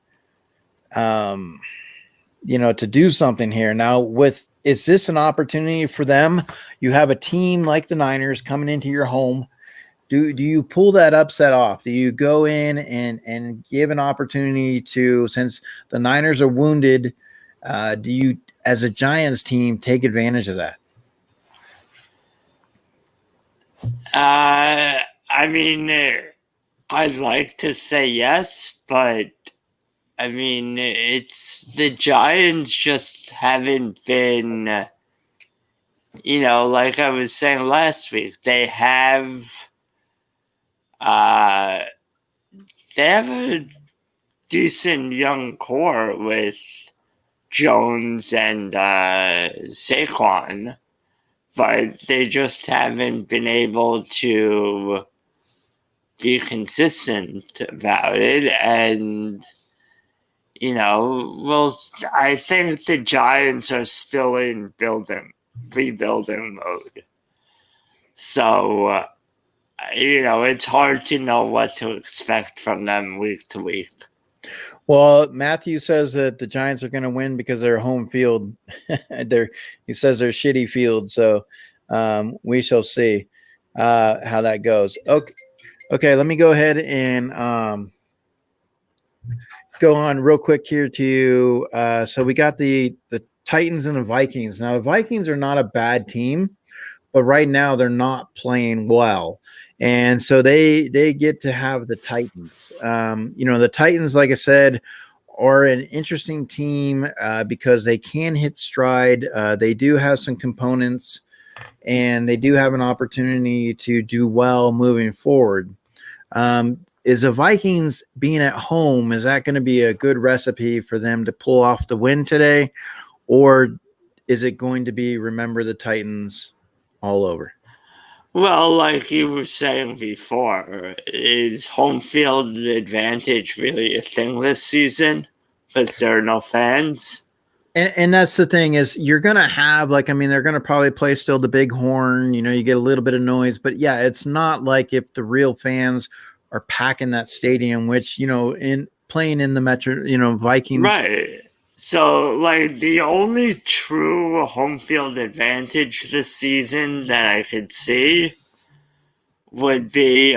to do something here. Now, is this an opportunity for them? You have a team like the Niners coming into your home. Do you pull that upset off? Do you go in and give an opportunity to, since the Niners are wounded, do you, as a Giants team, take advantage of that? I mean, I'd like to say yes, but I mean, it's the Giants just haven't been, like I was saying last week, they have a decent young core with Jones and Saquon, but they just haven't been able to be consistent about it. And, I think the Giants are still in rebuilding mode. So, it's hard to know what to expect from them week to week. Well, Matthew says that the Giants are going to win because they're home field. He says they're shitty field. So we shall see how that goes. Okay, let me go ahead and go on real quick here to so we got the Titans and the Vikings. Now, the Vikings are not a bad team, but right now they're not playing well. And so they get to have the Titans. The Titans, like I said, are an interesting team because they can hit stride. They do have some components, and they do have an opportunity to do well moving forward. Is the Vikings being at home, is that going to be a good recipe for them to pull off the win today? Or is it going to be remember the Titans all over? Well, like you were saying before, is home field advantage really a thing this season? Because there are no fans. And that's the thing is you're going to have they're going to probably play still the big horn, you get a little bit of noise, but yeah, it's not like if the real fans are packing that stadium, which, in playing in the Metro, Vikings. Right. So, the only true home field advantage this season that I could see would be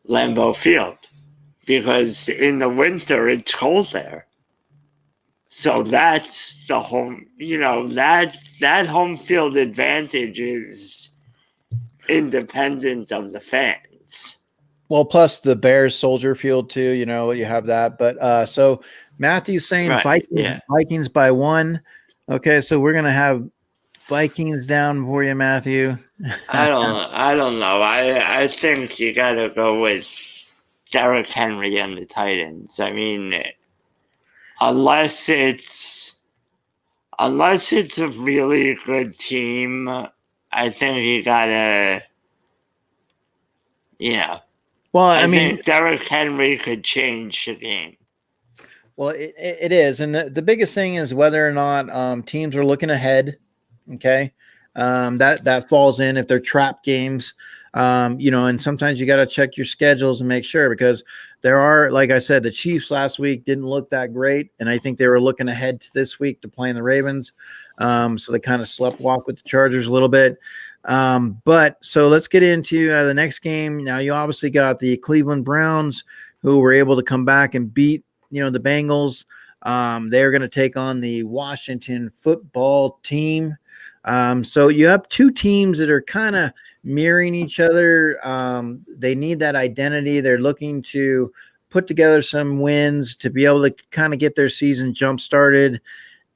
Lambeau Field, because in the winter it's cold there. So that's the home, that home field advantage is independent of the fans. Well, plus the Bears Soldier Field too, you have that. But so Matthew's saying Right, yeah. Vikings by 1. Okay, so we're gonna have Vikings down for you, Matthew. I don't know. I think you gotta go with Derrick Henry and the Titans. I mean, unless it's a really good team, I think you gotta, Well, I think Derrick Henry could change the game. Well, it is, and the biggest thing is whether or not teams are looking ahead. Okay, that falls in if they're trap games. And sometimes you got to check your schedules and make sure, because there are, like I said, the Chiefs last week didn't look that great, and I think they were looking ahead to this week to playing the Ravens. So they kind of sleptwalk with the Chargers a little bit. But so let's get into the next game. Now, you obviously got the Cleveland Browns, who were able to come back and beat, the Bengals. They're going to take on the Washington football team. So you have two teams that are kind of mirroring each other. They need that identity. They're looking to put together some wins to be able to kind of get their season jump started.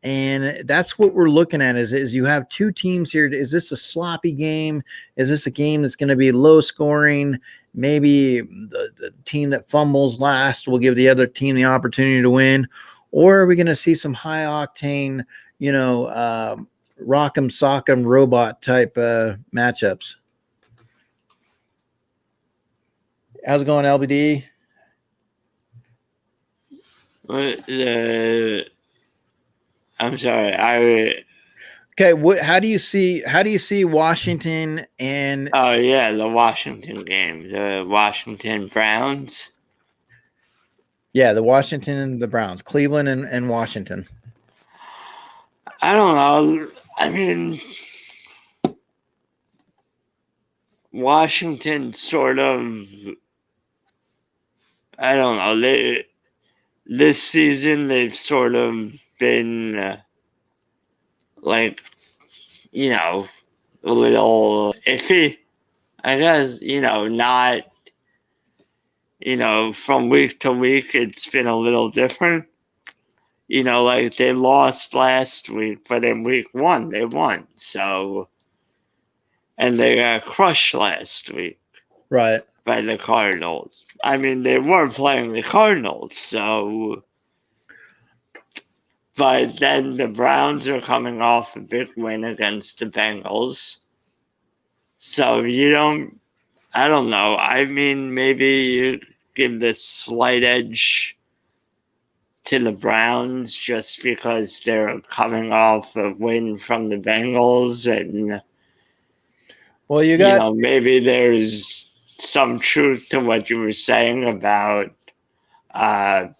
And that's what we're looking at is you have two teams here. Is this a sloppy game? Is this a game that's going to be low scoring? Maybe the team that fumbles last will give the other team the opportunity to win. Or are we going to see some high octane, rock'em sock'em robot type matchups? How's it going, LBD? I'm sorry. Okay, how do you see Washington and? Oh yeah, the Washington game, the Washington Browns. Yeah, the Washington and the Browns, Cleveland and Washington. I don't know. I mean, Washington sort of, I don't know. This season they've sort of been like, a little iffy. I guess, not, from week to week it's been a little different. Like they lost last week, but in week 1 they won. So, and they got crushed last week. Right. By the Cardinals. I mean, they were playing the Cardinals, so. But then the Browns are coming off a big win against the Bengals. So I don't know. I mean, maybe you give this slight edge to the Browns just because they're coming off a win from the Bengals, and well, you got maybe there's some truth to what you were saying about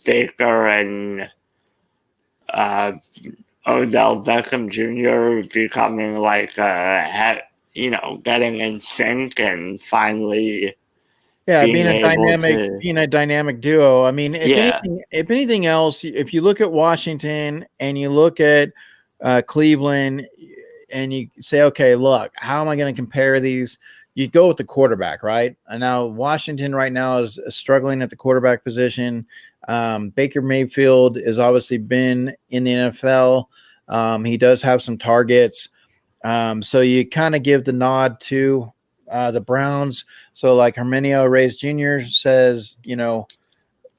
Baker and Odell Beckham Jr. becoming like getting in sync and finally being able to being a dynamic duo. I mean, if yeah. anything else, if you look at Washington and you look at Cleveland and you say, okay, look, how am I going to compare these? You go with the quarterback, right? And now Washington right now is struggling at the quarterback position. Baker Mayfield has obviously been in the NFL. He does have some targets. So you kind of give the nod to the Browns. So like Herminio Reyes Jr. says,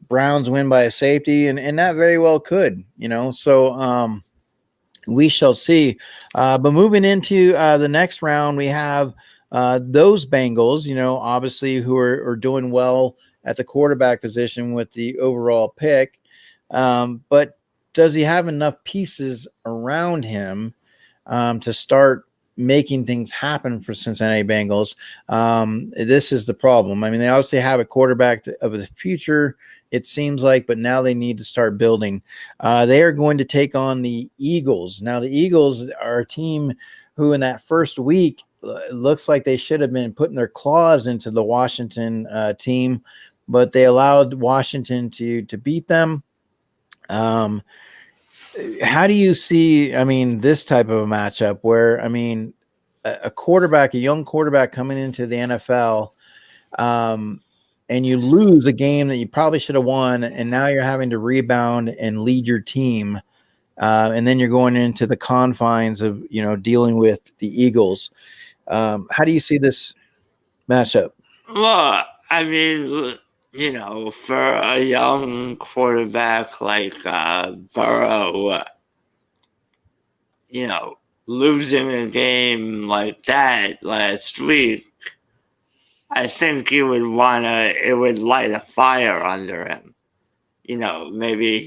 Browns win by a safety, and that very well could, So we shall see. But moving into the next round, we have those Bengals, obviously who are doing well at the quarterback position with the overall pick. But does he have enough pieces around him to start making things happen for Cincinnati Bengals? This is the problem. I mean, they obviously have a quarterback of the future, it seems like, but now they need to start building. They are going to take on the Eagles. Now, the Eagles are a team who in that first week looks like they should have been putting their claws into the Washington team, but they allowed Washington to beat them. How do you see, this type of a matchup where, a quarterback, a young quarterback coming into the NFL, and you lose a game that you probably should have won, and now you're having to rebound and lead your team, and then you're going into the confines of, dealing with the Eagles. How do you see this matchup? Well, I mean, for a young quarterback like Burrow, losing a game like that last week, I think it would light a fire under him. Maybe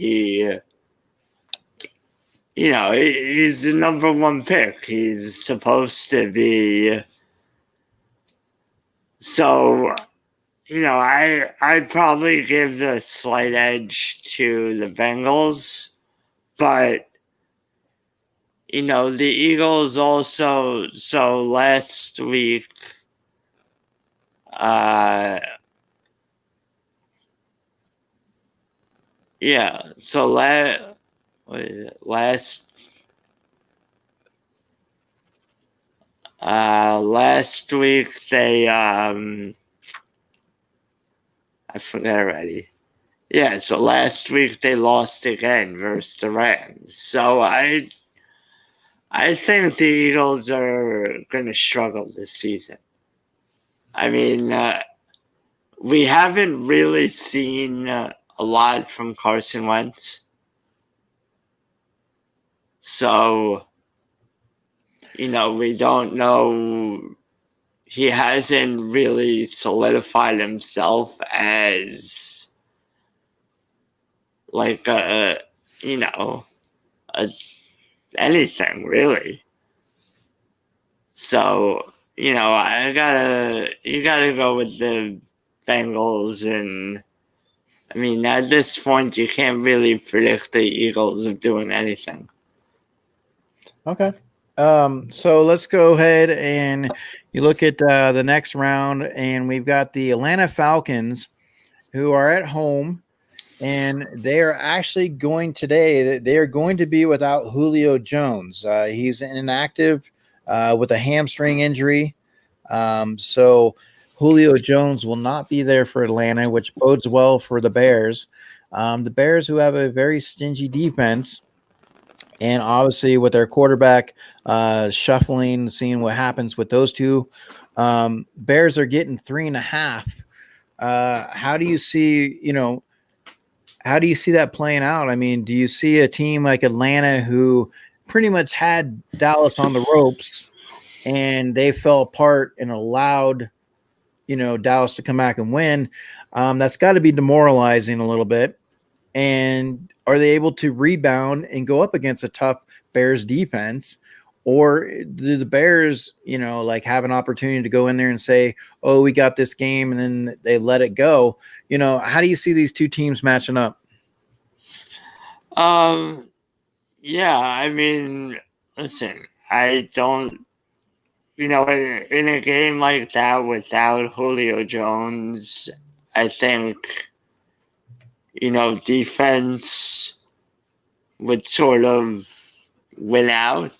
he's the number 1 pick. He's supposed to be. So, I'd probably give the slight edge to the Bengals, but the Eagles also. So last week, yeah. So last week they I forget already. Yeah, so last week they lost again versus the Rams. So I think the Eagles are going to struggle this season. I mean, we haven't really seen a lot from Carson Wentz. So, we don't know. He hasn't really solidified himself as like anything really. So, you gotta go with the Bengals I mean, at this point, you can't really predict the Eagles of doing anything. Okay. So let's go ahead and you look at the next round, and we've got the Atlanta Falcons, who are at home, and they are actually going today. They are going to be without Julio Jones. He's inactive with a hamstring injury. So Julio Jones will not be there for Atlanta, which bodes well for the Bears. The Bears, who have a very stingy defense, and obviously with their quarterback shuffling, seeing what happens with those two, Bears are getting 3.5. How do you see, how do you see that playing out? I mean, do you see a team like Atlanta who pretty much had Dallas on the ropes and they fell apart and allowed, Dallas to come back and win? That's got to be demoralizing a little bit. And are they able to rebound and go up against a tough Bears defense? Or do the Bears, have an opportunity to go in there and say, oh, we got this game, and then they let it go? How do you see these two teams matching up? Yeah, I mean, listen, I don't, in a game like that without Julio Jones, I think, defense would sort of win out.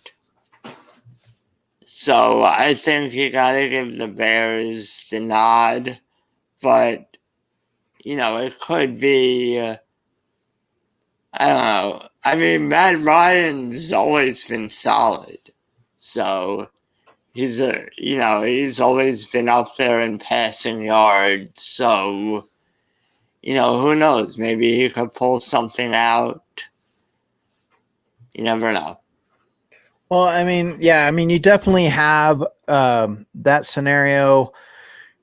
So I think you got to give the Bears the nod, but, it could be, I don't know. I mean, Matt Ryan's always been solid. So he's always been up there in passing yards. So, who knows? Maybe he could pull something out. You never know. Well, I mean, you definitely have that scenario,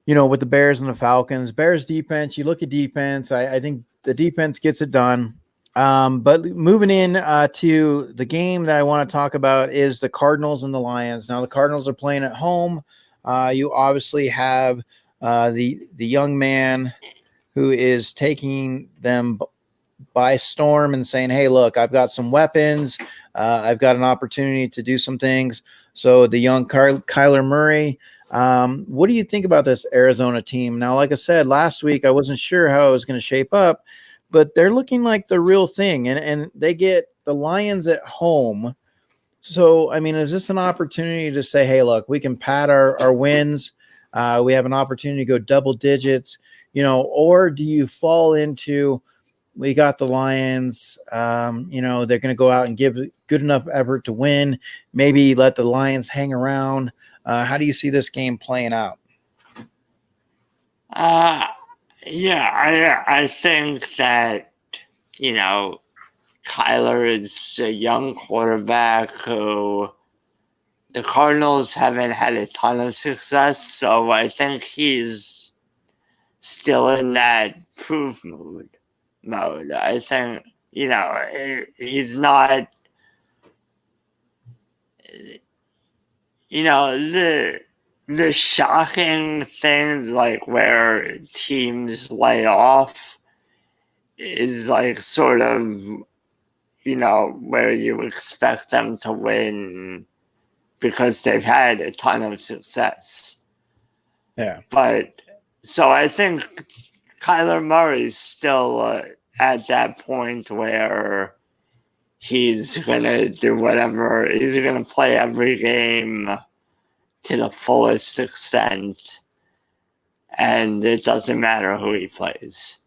with the Bears and the Falcons. Bears defense, you look at defense, I think the defense gets it done. But moving in to the game that I want to talk about is the Cardinals and the Lions. Now, the Cardinals are playing at home. You obviously have the young man who is taking them by storm and saying, hey, look, I've got some weapons. I've got an opportunity to do some things. So the young Kyler Murray, what do you think about this Arizona team? Now, like I said, last week, I wasn't sure how it was going to shape up, but they're looking like the real thing. And they get the Lions at home. So, I mean, is this an opportunity to say, hey, look, we can pad our wins. We have an opportunity to go double digits, or do you fall into, we got the Lions, they're going to go out and give good enough effort to win, maybe let the Lions hang around. How do you see this game playing out? Yeah, I think that, Kyler is a young quarterback who the Cardinals haven't had a ton of success, so I think he's still in that prove mode. I think, he's not, the shocking things like where teams lay off is like sort of, where you expect them to win because they've had a ton of success. Yeah. But so I think Kyler Murray's still at that point where he's going to do whatever. He's going to play every game to the fullest extent, and it doesn't matter who he plays.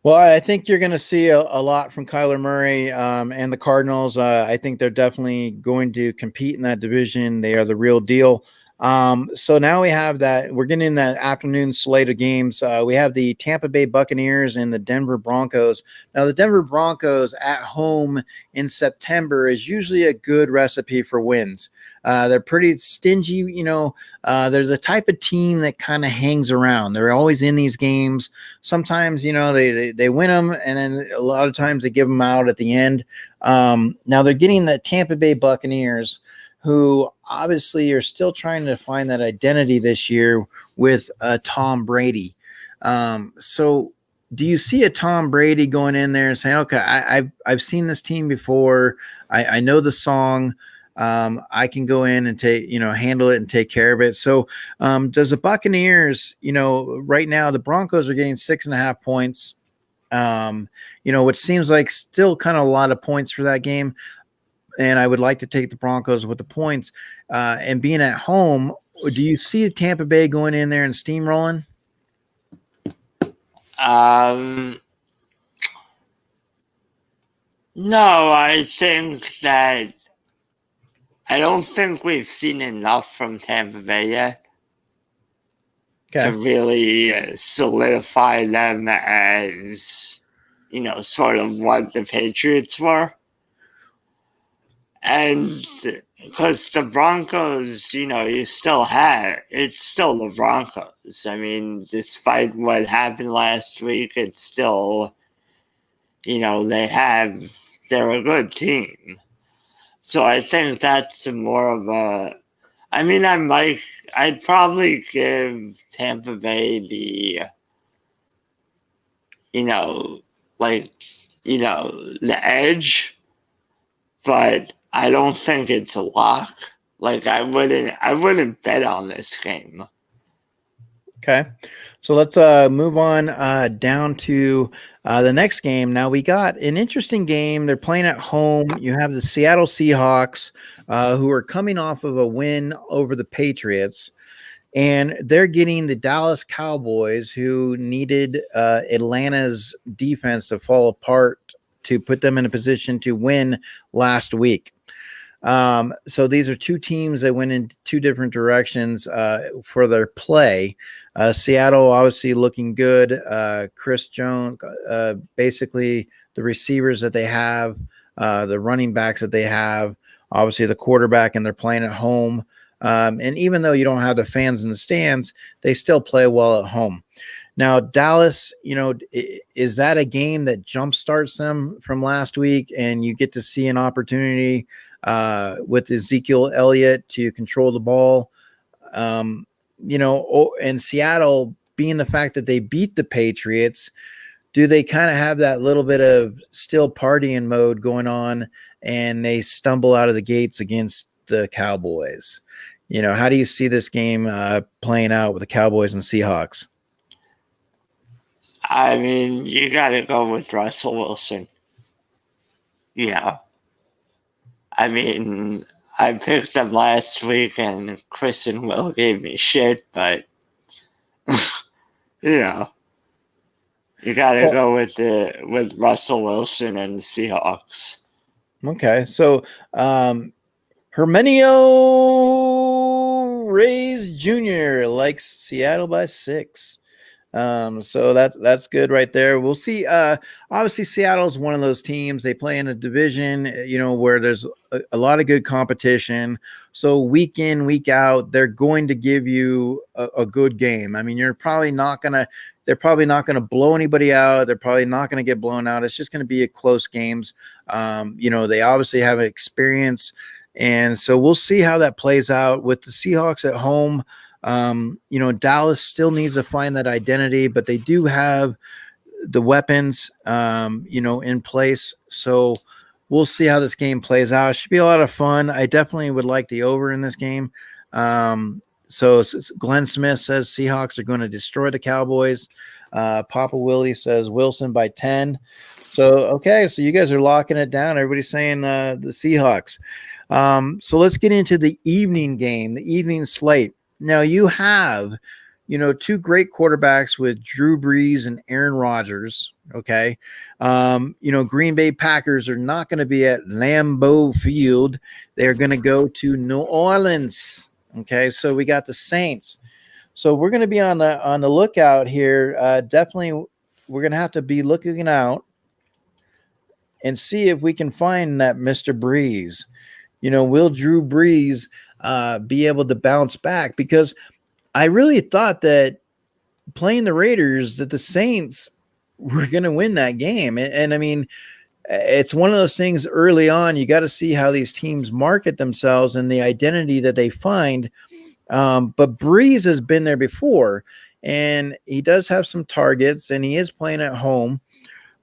Well, I think you're going to see a lot from Kyler Murray and the Cardinals. I think they're definitely going to compete in that division. They are the real deal. So now we have that. We're getting in that afternoon slate of games. We have the Tampa Bay Buccaneers and the Denver Broncos. Now, the Denver Broncos at home in September is usually a good recipe for wins. They're pretty stingy. They're the type of team that kind of hangs around. They're always in these games. Sometimes, they win them, and then a lot of times they give them out at the end. Now they're getting the Tampa Bay Buccaneers, who obviously are still trying to find that identity this year with Tom Brady. So do you see a Tom Brady going in there and saying, okay, I've seen this team before. I know the song. I can go in and handle it and take care of it. So does the Buccaneers, right now the Broncos are getting 6.5 points, which seems like still kind of a lot of points for that game. And I would like to take the Broncos with the points. And being at home, do you see Tampa Bay going in there and steamrolling? No, I think that I don't think we've seen enough from Tampa Bay yet to really solidify them as, sort of what the Patriots were. And because the Broncos, it's still the Broncos. I mean, despite what happened last week, it's still, they're a good team. So I think that's more of a, I'd probably give Tampa Bay the, the edge, but I don't think it's a lock. Like I wouldn't bet on this game. Okay. So let's move on down to the next game. Now we got an interesting game. They're playing at home. You have the Seattle Seahawks who are coming off of a win over the Patriots, and they're getting the Dallas Cowboys, who needed Atlanta's defense to fall apart to put them in a position to win last week. So these are two teams that went in two different directions for their play. Seattle obviously looking good. Chris Jones, basically the receivers that they have, the running backs that they have, obviously the quarterback, and they're playing at home. And even though you don't have the fans in the stands, they still play well at home. Now, Dallas, is that a game that jumpstarts them from last week, and you get to see an opportunity with Ezekiel Elliott to control the ball? And Seattle, being the fact that they beat the Patriots, do they kind of have that little bit of still partying mode going on, and they stumble out of the gates against the Cowboys? How do you see this game playing out with the Cowboys and Seahawks? I mean, you got to go with Russell Wilson. Yeah. I mean, I picked them last week, and Chris and Will gave me shit, but, you got to go with Russell Wilson and the Seahawks. Okay, so Herminio Reyes Jr. likes Seattle by 6. So that's good right there. We'll see. Obviously Seattle's one of those teams. They play in a division, where there's a lot of good competition. So week in, week out, they're going to give you a good game. I mean, they're probably not going to blow anybody out. They're probably not going to get blown out. It's just going to be a close games. They obviously have experience. And so we'll see how that plays out with the Seahawks at home. Dallas still needs to find that identity, but they do have the weapons, in place. So we'll see how this game plays out. It should be a lot of fun. I definitely would like the over in this game. So Glenn Smith says Seahawks are going to destroy the Cowboys. Papa Willie says Wilson by 10. So, okay. So you guys are locking it down. Everybody's saying the Seahawks. So let's get into the evening game, the evening slate. Now you have, two great quarterbacks with Drew Brees and Aaron Rodgers. Okay. Green Bay Packers are not going to be at Lambeau Field. They're going to go to New Orleans. Okay. So we got the Saints. So we're going to be on the lookout here. Definitely we're going to have to be looking out and see if we can find that Mr. Brees. Will Drew Brees be able to bounce back? Because I really thought that playing the Raiders, that the Saints were going to win that game. And I mean, it's one of those things early on, you got to see how these teams market themselves and the identity that they find. But Brees has been there before. and he does have some targets, and he is playing at home,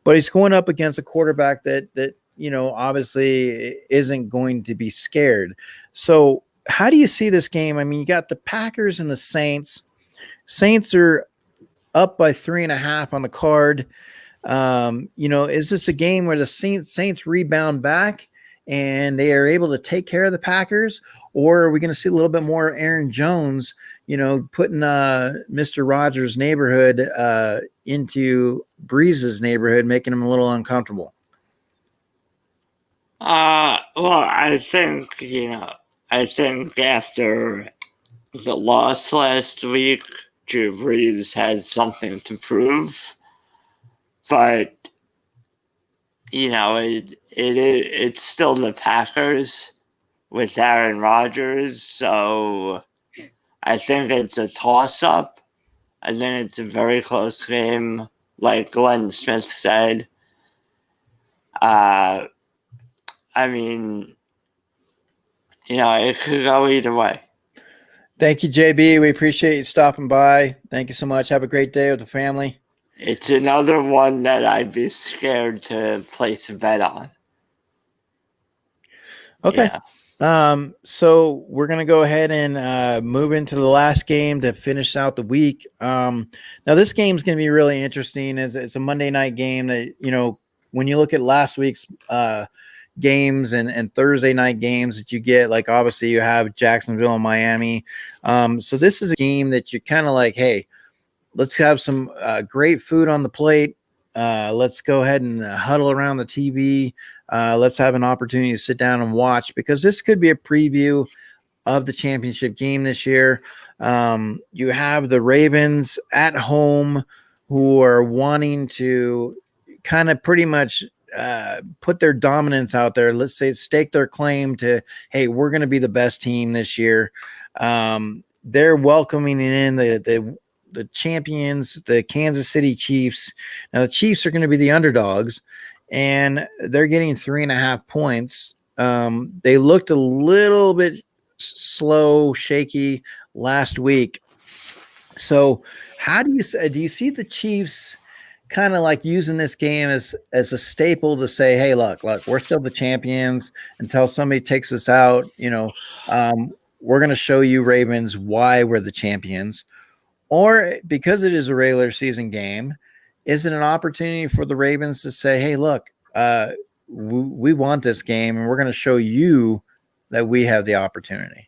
but he's going up against a quarterback that obviously isn't going to be scared. So how do you see this game? I mean, you got the Packers and the Saints. Saints are up by 3.5 on the card. Is this a game where the Saints rebound back and they are able to take care of the Packers, or are we going to see a little bit more Aaron Jones, putting Mr. Rogers' neighborhood into Breeze's neighborhood, making him a little uncomfortable? Well, I think after the loss last week, Drew Brees has something to prove, but it's still the Packers with Aaron Rodgers, so I think it's a toss-up. I think it's a very close game, like Glenn Smith said. I mean, it could go either way. Thank you, JB. We appreciate you stopping by. Thank you so much. Have a great day with the family. It's another one that I'd be scared to place a bet on. Okay. Yeah. So we're going to go ahead and move into the last game to finish out the week. Now this game is going to be really interesting. It's a Monday night game that, when you look at last week's games and Thursday night games that you get, like obviously you have Jacksonville and Miami. So this is a game that you're kind of like, hey, let's have some great food on the plate. Let's go ahead and huddle around the TV. Let's have an opportunity to sit down and watch, because this could be a preview of the championship game this year. You have the Ravens at home who are wanting to kind of pretty much put their dominance out there. Let's say stake their claim to, hey, we're going to be the best team this year. They're welcoming in the champions, the Kansas City Chiefs. Now the Chiefs are going to be the underdogs, and they're getting 3.5 points. They looked a little bit slow, shaky last week. So how do you see the Chiefs kind of like using this game as a staple to say, hey, look, we're still the champions until somebody takes us out. We're going to show you Ravens why we're the champions. Or because it is a regular season game, is it an opportunity for the Ravens to say, hey, look, we want this game and we're going to show you that we have the opportunity?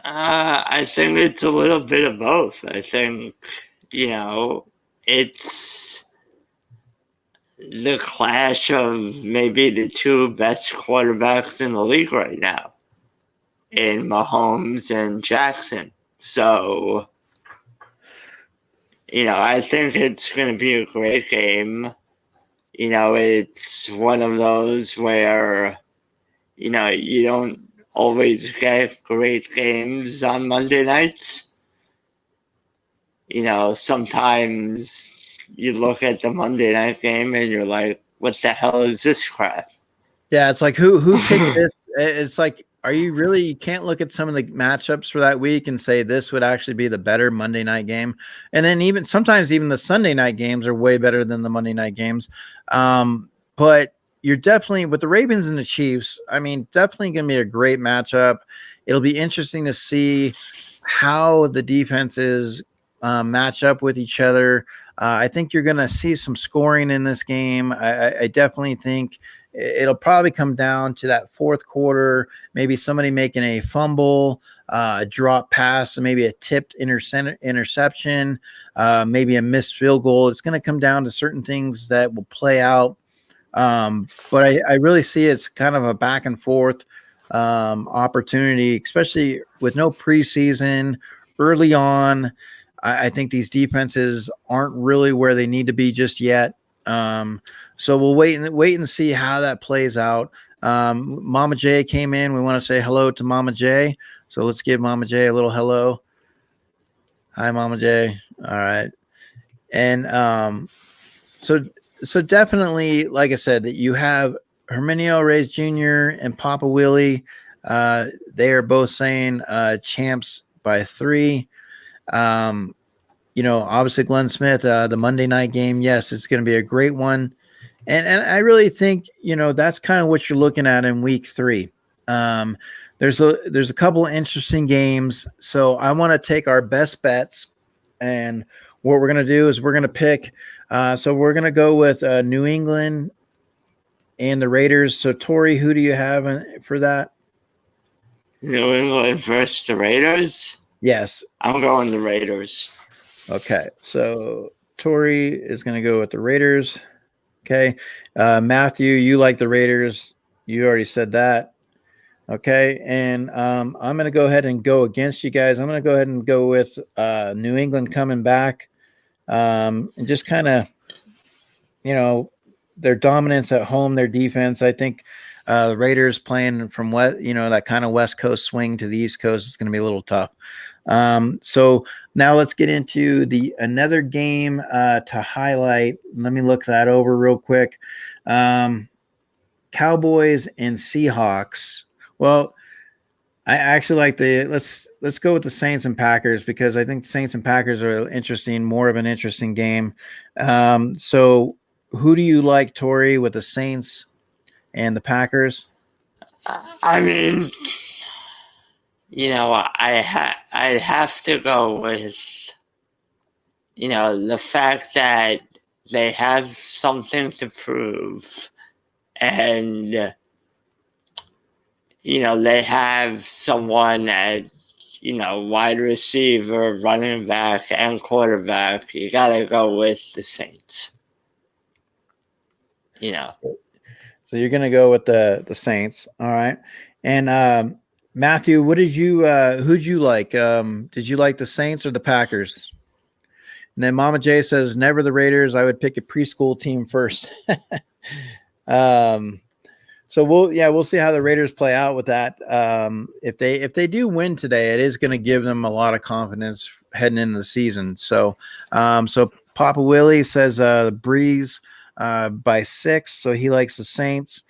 I think it's a little bit of both. I think, it's the clash of maybe the two best quarterbacks in the league right now, in Mahomes and Jackson. So, I think it's going to be a great game. It's one of those where, you don't always get great games on Monday nights. Sometimes you look at the Monday night game and you're like, what the hell is this crap? Yeah, it's like who picked this? It's like, are you really? You can't look at some of the matchups for that week and say this would actually be the better Monday night game. And then sometimes the Sunday night games are way better than the Monday night games. But you're definitely with the Ravens and the Chiefs. I mean, definitely going to be a great matchup. It'll be interesting to see how the defenses match up with each other. I think you're going to see some scoring in this game. I definitely think it'll probably come down to that fourth quarter, maybe somebody making a fumble, drop pass, maybe a tipped interception, maybe a missed field goal. It's going to come down to certain things that will play out. But I really see it's kind of a back and forth opportunity, especially with no preseason early on. I think these defenses aren't really where they need to be just yet. So we'll wait and see how that plays out. Mama J came in. We want to say hello to Mama J. So let's give Mama J a little hello. Hi, Mama J. All right. And so definitely, like I said, that you have Herminio Reyes Jr. and Papa Willie. They are both saying champs by 3. obviously Glenn Smith, the Monday night game, yes, it's going to be a great one. And I really think, that's kind of what you're looking at in week 3. There's a couple of interesting games. So I want to take our best bets, and what we're going to do is we're going to pick. So we're going to go with New England and the Raiders. So Tori, who do you have for that? New England versus the Raiders? Yes. I'm going the Raiders. Okay. So Tori is going to go with the Raiders. Okay. Matthew, you like the Raiders. You already said that. Okay. And I'm going to go ahead and go against you guys. I'm going to go ahead and go with New England coming back, and just kind of, their dominance at home, their defense. I think Raiders playing from that kind of West Coast swing to the East Coast is going to be a little tough. So now let's get into another game to highlight. Let me look that over real quick. Cowboys and Seahawks. Well, I actually like let's go with the Saints and Packers, because I think the Saints and Packers are more of an interesting game. So who do you like, Tori, with the Saints and the Packers? I mean, I have to go with, the fact that they have something to prove, and, they have someone at, wide receiver, running back, and quarterback. You got to go with the Saints. So you're going to go with the Saints. All right. And Matthew, who'd you like? Did you like the Saints or the Packers? And then Mama J says, never the Raiders. I would pick a preschool team first. So we'll see how the Raiders play out with that. If they do win today, it is going to give them a lot of confidence heading into the season. So Papa Willie says the Breeze by 6, so he likes the Saints.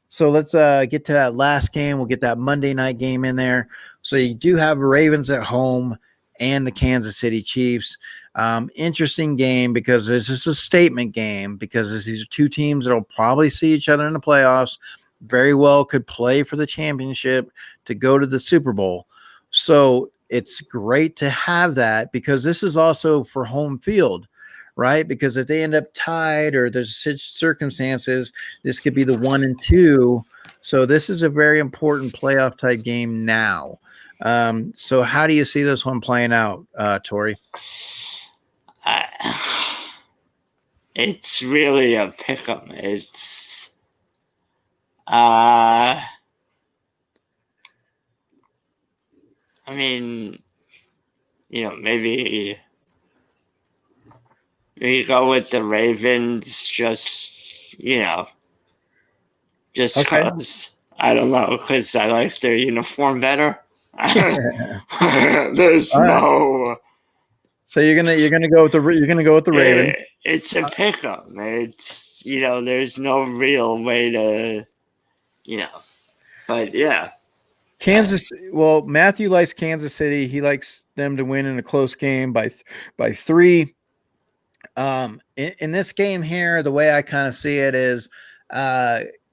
So let's get to that last game. We'll get that Monday night game in there. So you do have Ravens at home and the Kansas City Chiefs. Interesting game, because this is a statement game, because these are two teams that will probably see each other in the playoffs. Very well could play for the championship to go to the Super Bowl. So it's great to have that, because this is also for home field, right? Because if they end up tied or there's such circumstances, this could be the 1 and 2. So this is a very important playoff type game now. So how do you see this one playing out, Tori? It's really a pick'em. It's I mean, maybe go with the Ravens, just because I don't know, because I like their uniform better. There's no. So you're gonna go with the Ravens. It's a pick'em. It's there's no real way to but yeah. Kansas. Well, Matthew likes Kansas City. He likes them to win in a close game by 3. In this game here, the way I kind of see it is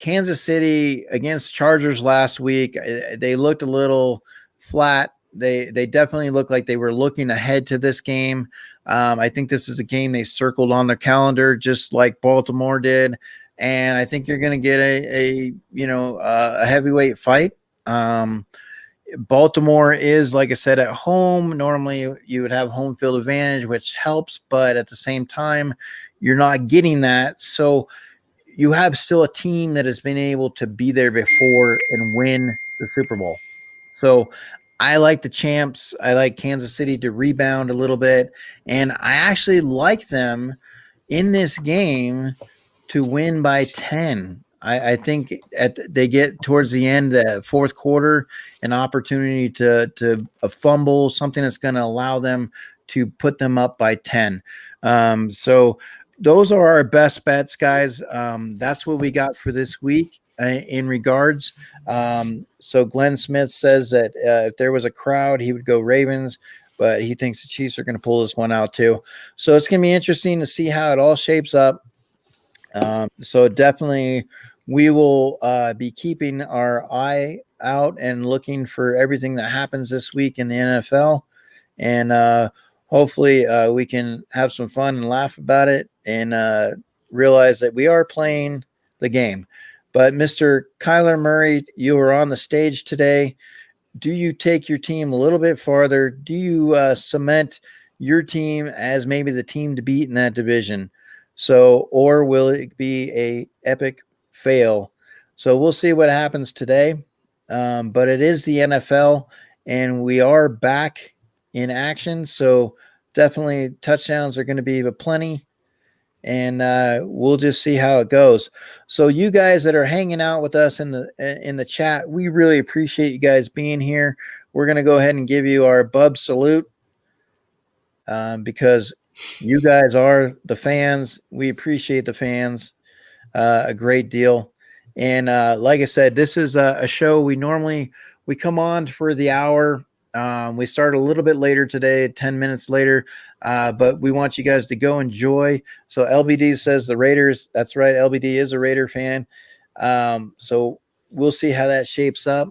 Kansas City against Chargers last week. They looked a little flat. They definitely looked like they were looking ahead to this game. I think this is a game they circled on their calendar, just like Baltimore did. And I think you're going to get a heavyweight fight. Baltimore is, like I said, at home. Normally you would have home field advantage, which helps, but at the same time, you're not getting that. So you have still a team that has been able to be there before and win the Super Bowl. So I like the champs. I like Kansas City to rebound a little bit. And I actually like them in this game to win by 10. I think they get towards the end, the fourth quarter, an opportunity to a fumble, something that's going to allow them to put them up by 10. So those are our best bets, guys. That's what we got for this week in regards. So Glenn Smith says that if there was a crowd, he would go Ravens. but he thinks the Chiefs are going to pull this one out too. So it's going to be interesting to see how it all shapes up. So definitely we will be keeping our eye out and looking for everything that happens this week in the NFL. And hopefully we can have some fun and laugh about it and realize that we are playing the game. But Mr. Kyler Murray, you are on the stage today. Do you take your team a little bit farther? Do you cement your team as maybe the team to beat in that division? So, or will it be a epic fail? So we'll see what happens today. But it is the NFL, and we are back in action. So definitely touchdowns are going to be plenty, and we'll just see how it goes. So you guys that are hanging out with us in the chat, we really appreciate you guys being here. We're going to go ahead and give you our Bub salute because you guys are the fans. We appreciate the fans a great deal. And like I said, this is a show we come on for the hour. We start a little bit later today, 10 minutes later, but we want you guys to go enjoy. So LBD says the Raiders. That's right. LBD is a Raider fan. So we'll see how that shapes up.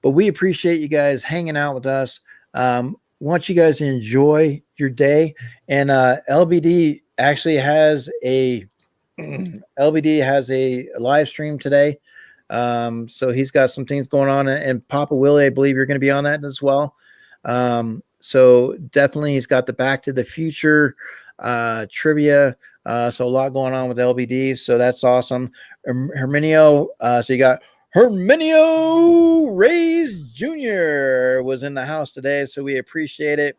But we appreciate you guys hanging out with us. Want you guys to enjoy your day. And LBD actually has a live stream today. So he's got some things going on, and Papa Willie, I believe you're going to be on that as well. So definitely he's got the Back to the Future trivia. So a lot going on with LBD. So that's awesome. Herminio. So you got Herminio Reyes Jr. was in the house today. So we appreciate it.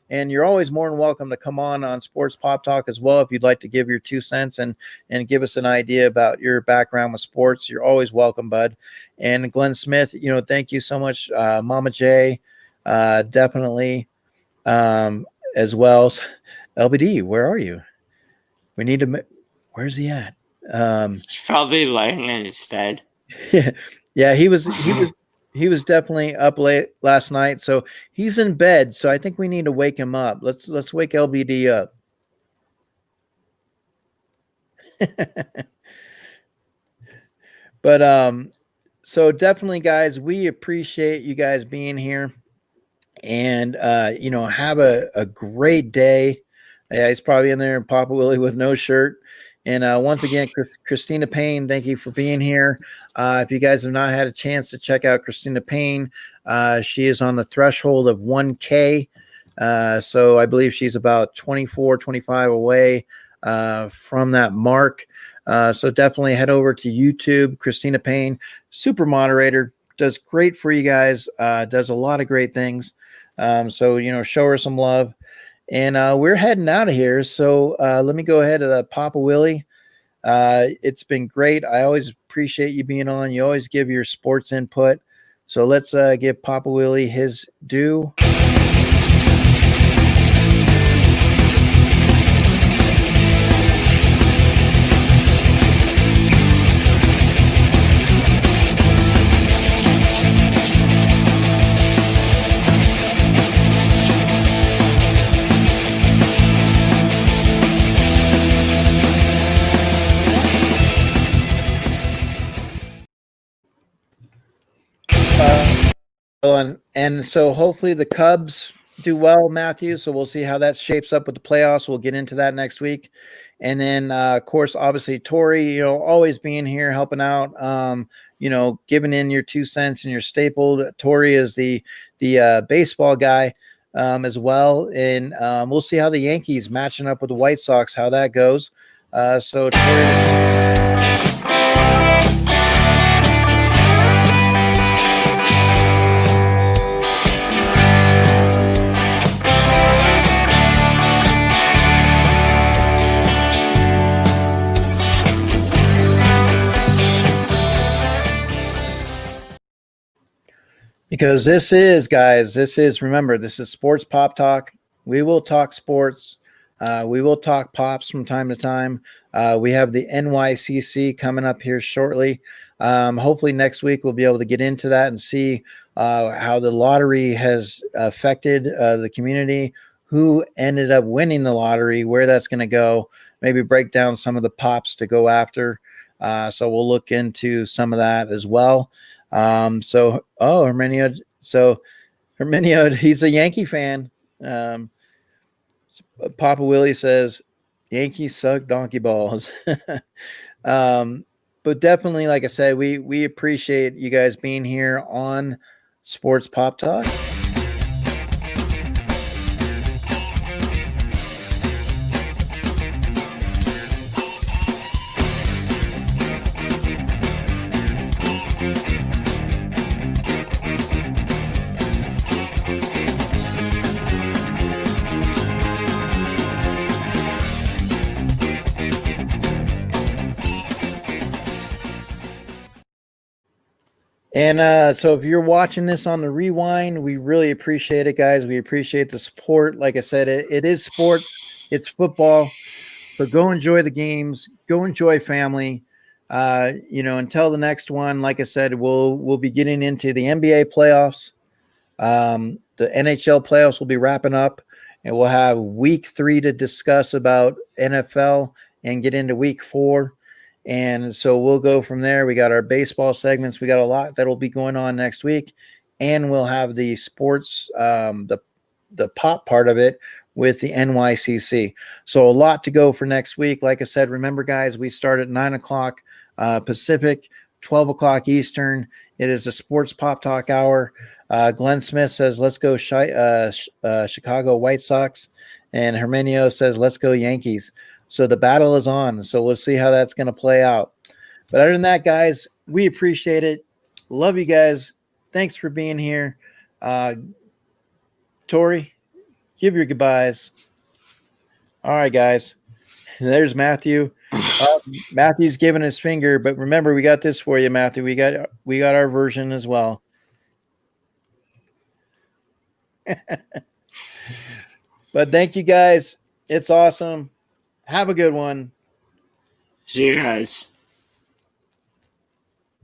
And you're always more than welcome to come on Sports Pop Talk as well. If you'd like to give your 2 cents and give us an idea about your background with sports, you're always welcome, bud. And Glenn Smith, thank you so much. Mama J, definitely as well. LBD, where are you? We need to, where's he at? He's probably laying in his bed. Yeah, he was definitely up late last night, so he's in bed. So I think we need to wake him up. Let's wake LBD up. But so definitely, guys, we appreciate you guys being here, and have a great day. Yeah, he's probably in there, Papa Willie with no shirt. And once again, Christina Payne, thank you for being here. If you guys have not had a chance to check out Christina Payne, she is on the threshold of 1K. So I believe she's about 24, 25 away from that mark. So definitely head over to YouTube. Christina Payne, super moderator, does great for you guys, does a lot of great things. So, show her some love. And we're heading out of here. So let me go ahead to Papa Willie. It's been great. I always appreciate you being on. You always give your sports input. So let's give Papa Willie his due. And so hopefully the Cubs do well, Matthew. So we'll see how that shapes up with the playoffs. We'll get into that next week. And then, of course, obviously, Tori, always being here, helping out, giving in your 2 cents and your stapled. Tori is the baseball guy as well. And we'll see how the Yankees matching up with the White Sox, how that goes. So Tori. Because this is Sports Pop Talk. We will talk sports. We will talk pops from time to time. We have the NYCC coming up here shortly. Hopefully next week we'll be able to get into that and see how the lottery has affected the community, who ended up winning the lottery, where that's going to go, maybe break down some of the pops to go after. So we'll look into some of that as well. Hermenio. So Hermenio, he's a Yankee fan. Papa Willie says, Yankees suck donkey balls. But definitely, like I said, we appreciate you guys being here on Sports Pop Talk. And so if you're watching this on the rewind, we really appreciate it, guys. We appreciate the support. Like I said, it is sport. It's football. So go enjoy the games. Go enjoy family. Until the next one, like I said, we'll be getting into the NBA playoffs. The NHL playoffs will be wrapping up, and we'll have week 3 to discuss about NFL and get into week 4. And so we'll go from there. We got our baseball segments. We got a lot that'll be going on next week, and we'll have the sports, the pop part of it with the NYCC. So a lot to go for next week. Like I said, remember, guys, we start at 9:00 Pacific, 12:00 Eastern. It is a sports pop talk hour. Glenn Smith says, "Let's go Chicago White Sox," and Hermenio says, "Let's go Yankees." So the battle is on. So we'll see how that's going to play out. But other than that, guys, we appreciate it. Love you guys. Thanks for being here. Tori, give your goodbyes. All right, guys. There's Matthew. Matthew's giving his finger, but remember, we got this for you, Matthew. We got our version as well. But thank you, guys. It's awesome. Have a good one. See you guys.